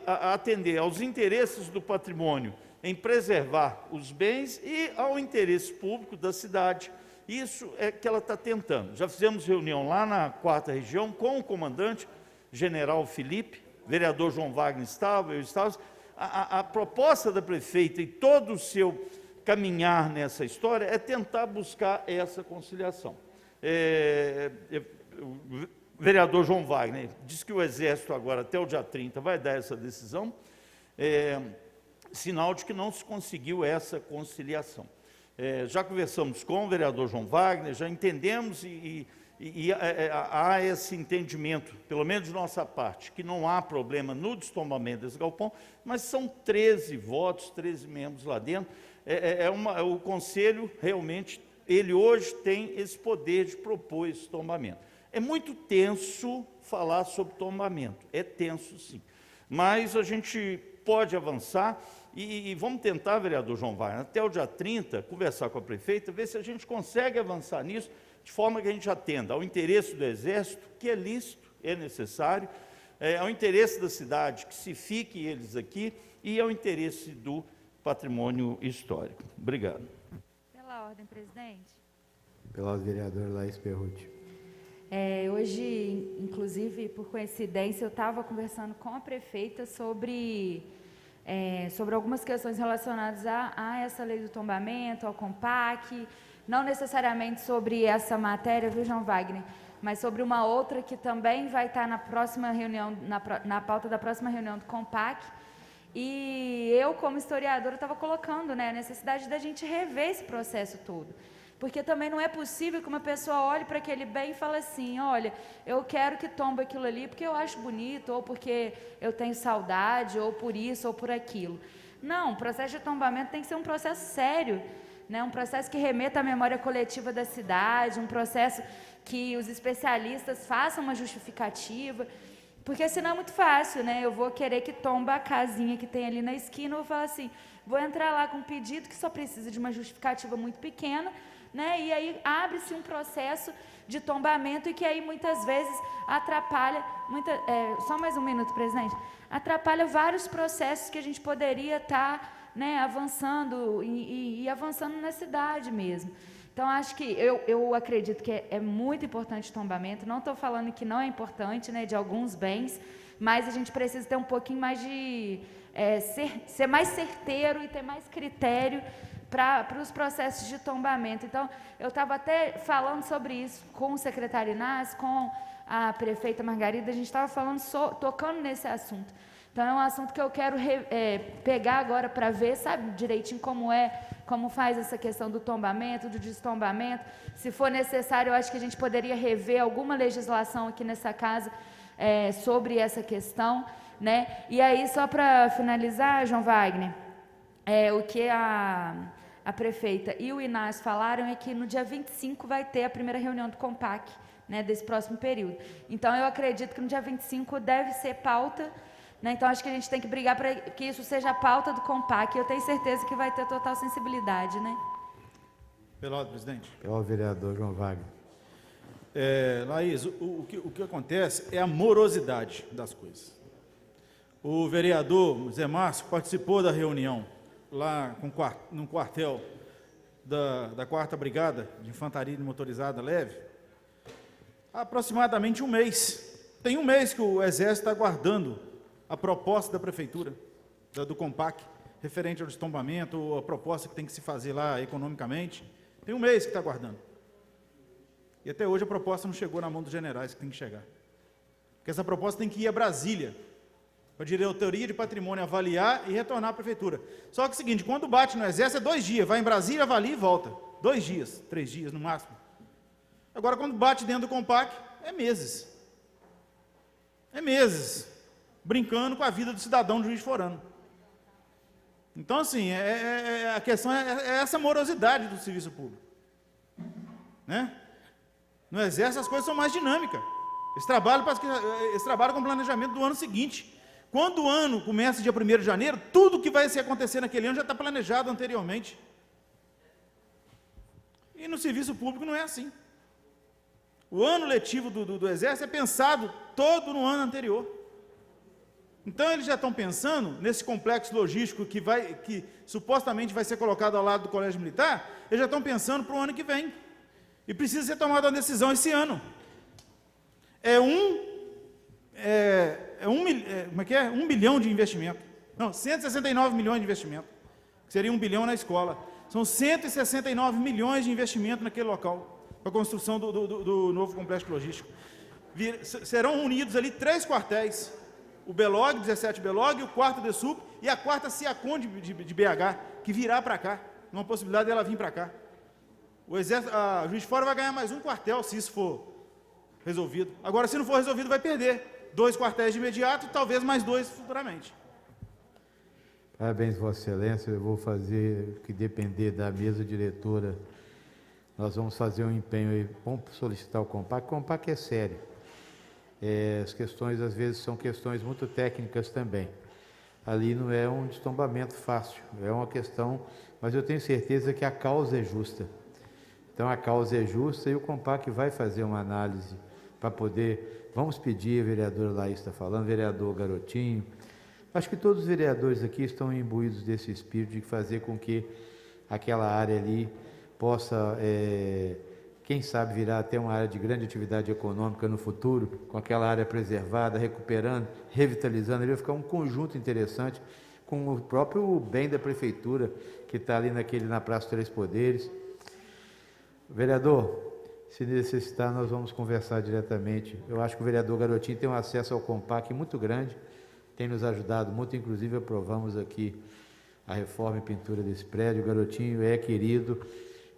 atender aos interesses do patrimônio em preservar os bens e ao interesse público da cidade. Isso é que ela está tentando. Já fizemos reunião lá na 4ª região com o comandante, general Felipe, vereador João Wagner estava, eu estava. A proposta da prefeita e todo o seu caminhar nessa história é tentar buscar essa conciliação. O vereador João Wagner diz que o Exército agora, até o dia 30, vai dar essa decisão, sinal de que não se conseguiu essa conciliação. Já conversamos com o vereador João Wagner, já entendemos e há esse entendimento, pelo menos de nossa parte, que não há problema no destombamento desse galpão, mas são 13 votos, 13 membros lá dentro. O Conselho, realmente, ele hoje tem esse poder de propor esse tombamento. É muito tenso falar sobre tombamento, é tenso sim, mas a gente pode avançar e vamos tentar, vereador João Wagner, até o dia 30, conversar com a prefeita, ver se a gente consegue avançar nisso, de forma que a gente atenda ao interesse do Exército, que é lícito, é necessário, ao interesse da cidade, que se fique eles aqui, e ao interesse do patrimônio histórico. Obrigado.
Pela ordem, presidente.
Pela ordem, vereador Laís Perrucci.
Hoje, inclusive, por coincidência, eu estava conversando com a prefeita sobre algumas questões relacionadas a essa lei do tombamento, ao COMPAC, não necessariamente sobre essa matéria, viu, João Wagner, mas sobre uma outra que também vai estar na próxima reunião, na pauta da próxima reunião do COMPAC. E eu, como historiadora, estava colocando, a necessidade da gente rever esse processo todo. Porque também não é possível que uma pessoa olhe para aquele bem e fale assim, olha, eu quero que tombe aquilo ali porque eu acho bonito, ou porque eu tenho saudade, ou por isso, ou por aquilo. Não, o processo de tombamento tem que ser um processo sério, né? Um processo que remeta à memória coletiva da cidade, um processo que os especialistas façam uma justificativa, porque senão é muito fácil, né? Eu vou querer que tomba a casinha que tem ali na esquina, eu vou falar assim, vou entrar lá com um pedido que só precisa de uma justificativa muito pequena, né? E aí abre-se um processo de tombamento e que aí muitas vezes atrapalha, só mais um minuto, presidente, atrapalha vários processos que a gente poderia estar, né, avançando e avançando na cidade mesmo. Então, acho que eu acredito que é muito importante o tombamento, não estou falando que não é importante, né, de alguns bens, mas a gente precisa ter um pouquinho mais de, ser mais certeiro e ter mais critério para os processos de tombamento. Então, eu estava até falando sobre isso com o secretário Inácio, com a prefeita Margarida, a gente estava falando, tocando nesse assunto. Então, é um assunto que eu quero pegar agora para ver, sabe, direitinho como faz essa questão do tombamento, do destombamento. Se for necessário, eu acho que a gente poderia rever alguma legislação aqui nessa casa sobre essa questão, né? E aí, só para finalizar, João Wagner, o que a prefeita e o Inácio falaram é que no dia 25 vai ter a primeira reunião do COMPAC, né, desse próximo período. Então, eu acredito que no dia 25 deve ser pauta, né? Então, acho que a gente tem que brigar para que isso seja a pauta do COMPAC, e eu tenho certeza que vai ter total sensibilidade, né?
Pela ordem, presidente.
É o vereador João Wagner.
Laís, o que acontece é a morosidade das coisas. O vereador Zé Márcio participou da reunião lá no quartel da 4ª Brigada de Infantaria Motorizada Leve, há aproximadamente um mês. Tem um mês que o Exército está aguardando a proposta da Prefeitura, do COMPAC, referente ao destombamento, a proposta que tem que se fazer lá economicamente. Tem um mês que está aguardando. E até hoje a proposta não chegou na mão dos generais que tem que chegar. Porque essa proposta tem que ir a Brasília, para a Diretoria de Patrimônio avaliar e retornar à Prefeitura. Só que é o seguinte, quando bate no Exército é 2 dias, vai em Brasília, avalia e volta. 2 dias, 3 dias no máximo. Agora, quando bate dentro do COMPAC, é meses. É meses, brincando com a vida do cidadão de Juiz de Fora. Então, assim, a questão é essa morosidade do serviço público. Né? No Exército as coisas são mais dinâmicas. Eles trabalham com o planejamento do ano seguinte. Quando o ano começa dia 1º de janeiro, tudo que vai se acontecer naquele ano já está planejado anteriormente. E no serviço público não é assim. O ano letivo do Exército é pensado todo no ano anterior. Então, eles já estão pensando nesse complexo logístico que supostamente vai ser colocado ao lado do Colégio Militar, eles já estão pensando para o ano que vem. E precisa ser tomada uma decisão esse ano. Como é que é? 1 bilhão de investimento. Não, 169 milhões de investimento. Que seria 1 bilhão na escola. São 169 milhões de investimento naquele local, para a construção do novo complexo logístico. Serão unidos ali 3 quartéis. O Belog, 17 Belog, o 4º DESUP e a 4ª Ciacon de BH, que virá para cá. Uma possibilidade dela vir para cá. O Exército, a Juiz de Fora vai ganhar mais um quartel, se isso for resolvido. Agora, se não for resolvido, vai perder 2 quartéis de imediato e talvez mais 2 futuramente.
Parabéns, Vossa Excelência. Eu vou fazer o que depender da mesa diretora. Nós vamos fazer um empenho aí, vamos solicitar o COMPAC. O COMPAC é sério. As questões, às vezes, são questões muito técnicas também. Ali não é um destombamento fácil, é uma questão, mas eu tenho certeza que a causa é justa. Então, a causa é justa e o COMPAC vai fazer uma análise para poder... Vamos pedir, a vereadora Laís está falando, vereador Garotinho. Acho que todos os vereadores aqui estão imbuídos desse espírito de fazer com que aquela área ali possa, quem sabe, virar até uma área de grande atividade econômica no futuro, com aquela área preservada, recuperando, revitalizando. Ele vai ficar um conjunto interessante com o próprio bem da prefeitura, que está ali na Praça dos Três Poderes. Vereador, se necessitar, nós vamos conversar diretamente. Eu acho que o vereador Garotinho tem um acesso ao COMPAC muito grande, tem nos ajudado muito, inclusive aprovamos aqui a reforma e pintura desse prédio. O Garotinho é querido,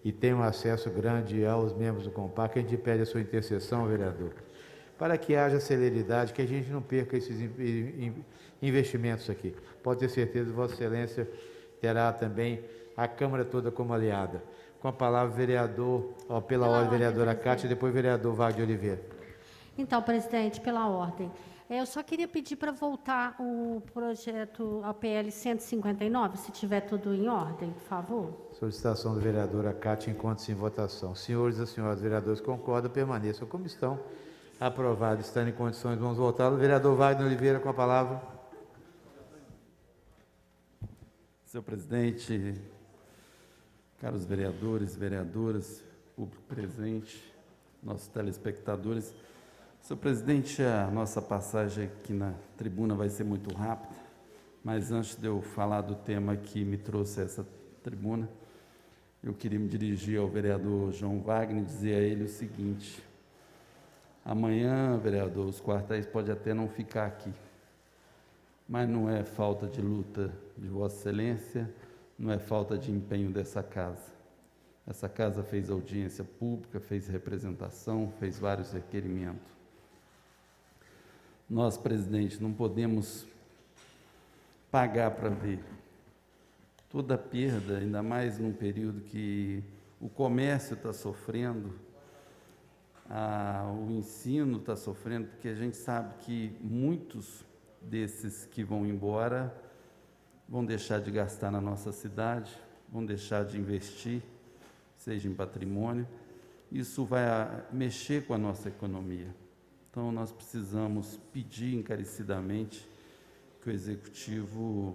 e tem um acesso grande aos membros do Compac. A gente pede a sua intercessão, vereador, para que haja celeridade, que a gente não perca esses investimentos aqui. Pode ter certeza, Vossa Excelência terá também a Câmara toda como aliada. Com a palavra, vereador, pela ordem, vereadora Cátia, depois vereador Wagner de Oliveira.
Então, presidente, pela ordem. Eu só queria pedir para voltar o projeto APL 159, se tiver tudo em ordem, por favor.
Solicitação do vereadora Cátia, encontra-se em votação. Senhores e senhoras vereadores, concordam, permaneçam como estão. Aprovado, estando em condições, vamos voltar. O vereador Wagner Oliveira, com a palavra.
Senhor presidente, caros vereadores, vereadoras, público presente, nossos telespectadores. Senhor presidente, a nossa passagem aqui na tribuna vai ser muito rápida, mas antes de eu falar do tema que me trouxe a essa tribuna, eu queria me dirigir ao vereador João Wagner e dizer a ele o seguinte: amanhã, vereador, os quartéis podem até não ficar aqui, mas não é falta de luta de Vossa Excelência, não é falta de empenho dessa casa. Essa casa fez audiência pública, fez representação, fez vários requerimentos. Nós, presidente, não podemos pagar para ver toda a perda, ainda mais num período que o comércio está sofrendo, o ensino está sofrendo, porque a gente sabe que muitos desses que vão embora vão deixar de gastar na nossa cidade, vão deixar de investir, seja em patrimônio. Isso vai mexer com a nossa economia. Então, nós precisamos pedir encarecidamente que o Executivo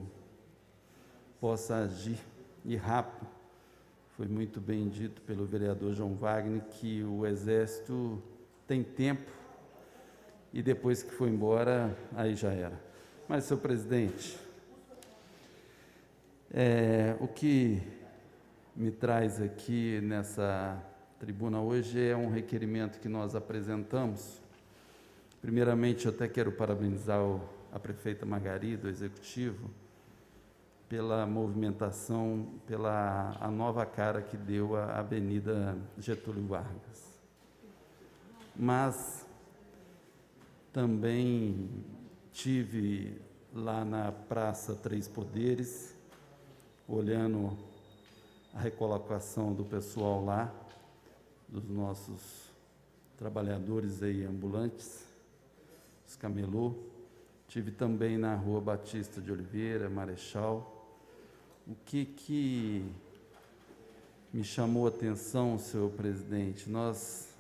possa agir, e rápido. Foi muito bem dito pelo vereador João Wagner que o Exército tem tempo e depois que for embora, aí já era. Mas, senhor presidente, o que me traz aqui nessa tribuna hoje é um requerimento que nós apresentamos. Primeiramente, eu até quero parabenizar a prefeita Margarida, o Executivo, pela movimentação, pela a nova cara que deu à Avenida Getúlio Vargas. Mas também tive lá na Praça Três Poderes, olhando a recolocação do pessoal lá, dos nossos trabalhadores aí ambulantes, os camelô. Tive também na Rua Batista de Oliveira, Marechal. O que me chamou a atenção, senhor presidente, nós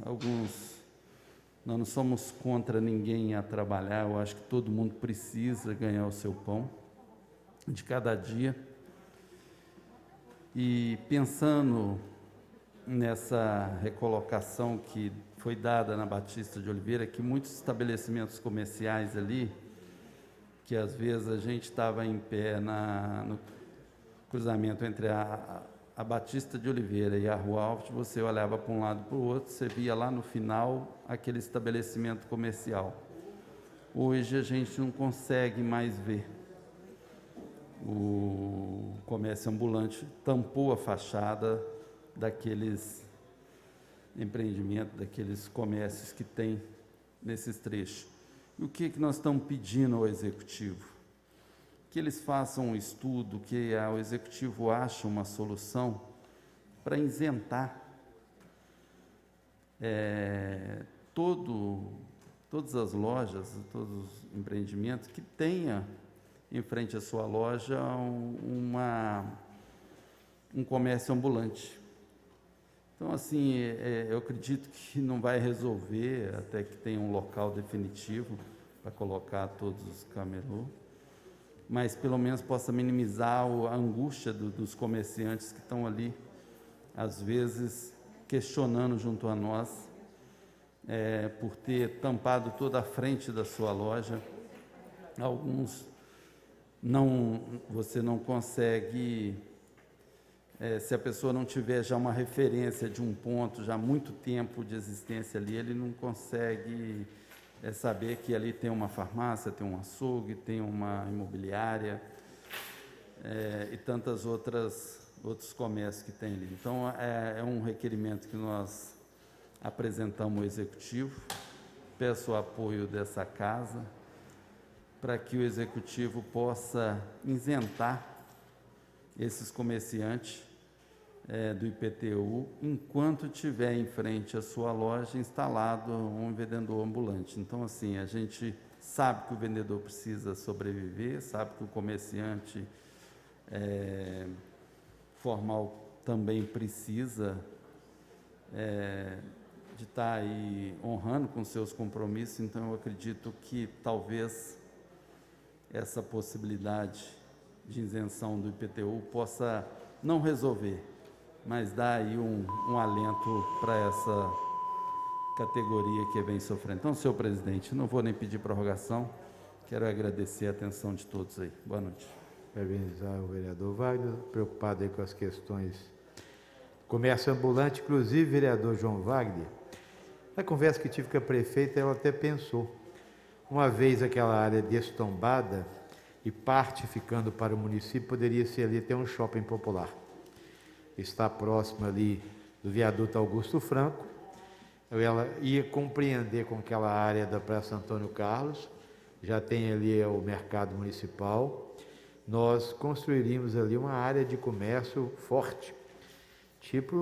não somos contra ninguém a trabalhar, eu acho que todo mundo precisa ganhar o seu pão de cada dia. E pensando nessa recolocação que foi dada na Batista de Oliveira, que muitos estabelecimentos comerciais ali, que às vezes a gente estava em pé no cruzamento entre a Batista de Oliveira e a Rua Alves, você olhava para um lado e para o outro, você via lá no final aquele estabelecimento comercial. Hoje a gente não consegue mais ver. O comércio ambulante tampou a fachada daqueles empreendimentos, daqueles comércios que tem nesses trechos. E o que nós estamos pedindo ao Executivo? Que eles façam um estudo, que o Executivo ache uma solução para isentar todas as lojas, todos os empreendimentos que tenha em frente à sua loja um comércio ambulante. Então, assim, eu acredito que não vai resolver até que tenha um local definitivo para colocar todos os camelô, mas pelo menos possa minimizar a angústia dos comerciantes que estão ali, às vezes, questionando junto a nós, por ter tampado toda a frente da sua loja. Alguns você não consegue, se a pessoa não tiver já uma referência de um ponto, já há muito tempo de existência ali, ele não consegue saber que ali tem uma farmácia, tem um açougue, tem uma imobiliária. e tantas outros comércios que tem ali. Então, é um requerimento que nós apresentamos ao Executivo. Peço o apoio dessa casa para que o Executivo possa isentar esses comerciantes do IPTU, enquanto tiver em frente à sua loja instalado um vendedor ambulante. Então, assim, a gente sabe que o vendedor precisa sobreviver, sabe que o comerciante formal também precisa de estar aí honrando com seus compromissos. Então, eu acredito que talvez essa possibilidade de isenção do IPTU possa não resolver, mas dar aí um alento para essa categoria que vem sofrendo. Então, senhor presidente, não vou nem pedir prorrogação, quero agradecer a atenção de todos aí. Boa noite.
Parabenizar o vereador Wagner, preocupado aí com as questões do comércio ambulante, inclusive, vereador João Wagner, na conversa que tive com a prefeita, ela até pensou, uma vez aquela área destombada e parte ficando para o município, poderia ser ali até um shopping popular. Está próximo ali do viaduto Augusto Franco, ela ia compreender com aquela área da Praça Antônio Carlos, já tem ali o mercado municipal, nós construiríamos ali uma área de comércio forte, tipo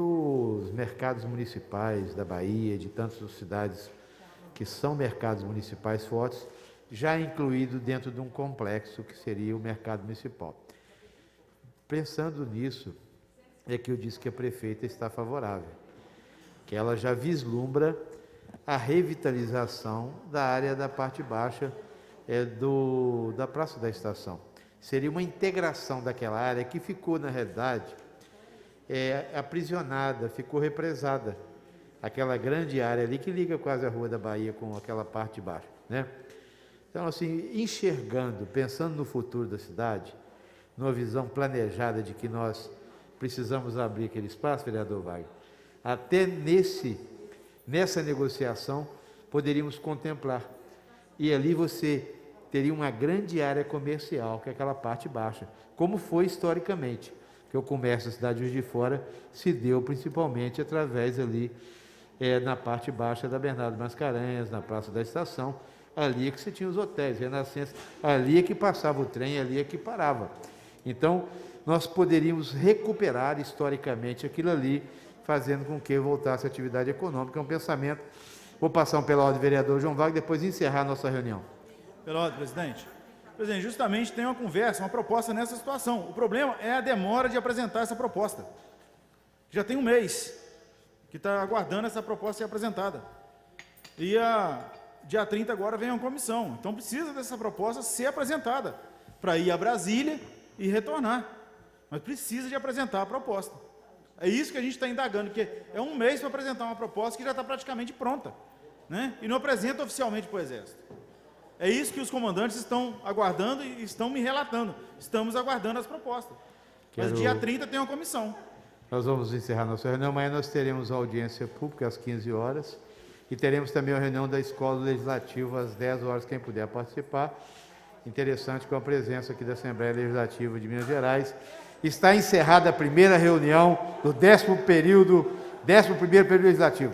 os mercados municipais da Bahia, de tantas cidades que são mercados municipais fortes, já incluído dentro de um complexo que seria o mercado municipal. Pensando nisso, é que eu disse que a prefeita está favorável, que ela já vislumbra a revitalização da área da parte baixa da Praça da Estação. Seria uma integração daquela área que ficou, na realidade, aprisionada, ficou represada. Aquela grande área ali que liga quase a Rua da Bahia com aquela parte de baixo, né? Então, assim, enxergando, pensando no futuro da cidade, numa visão planejada de que nós precisamos abrir aquele espaço, vereador Wagner, até nessa negociação poderíamos contemplar. E ali você teria uma grande área comercial, que é aquela parte baixa, como foi historicamente, que o comércio da cidade de Juiz de Fora se deu principalmente através ali, na parte baixa da Bernardo Mascarenhas, na Praça da Estação, ali é que se tinha os hotéis, Renascença, ali é que passava o trem, ali é que parava. Então, nós poderíamos recuperar historicamente aquilo ali, fazendo com que voltasse a atividade econômica. É um pensamento. Vou passar pela ordem do vereador João Wagner, depois encerrar a nossa reunião.
Pela ordem, presidente. Presidente, justamente tem uma conversa, uma proposta nessa situação. O problema é a demora de apresentar essa proposta. Já tem um mês que está aguardando essa proposta ser apresentada. E dia 30 agora vem uma comissão. Então precisa dessa proposta ser apresentada para ir a Brasília e retornar. Mas precisa de apresentar a proposta. É isso que a gente está indagando, que é um mês para apresentar uma proposta que já está praticamente pronta, né? E não apresenta oficialmente para o Exército. É isso que os comandantes estão aguardando e estão me relatando. Estamos aguardando as propostas. Mas dia 30 tem uma comissão.
Nós vamos encerrar nossa reunião. Amanhã nós teremos audiência pública às 15 horas e teremos também a reunião da Escola Legislativa às 10 horas, quem puder participar. Interessante com a presença aqui da Assembleia Legislativa de Minas Gerais. Está encerrada a primeira reunião do 11º período legislativo.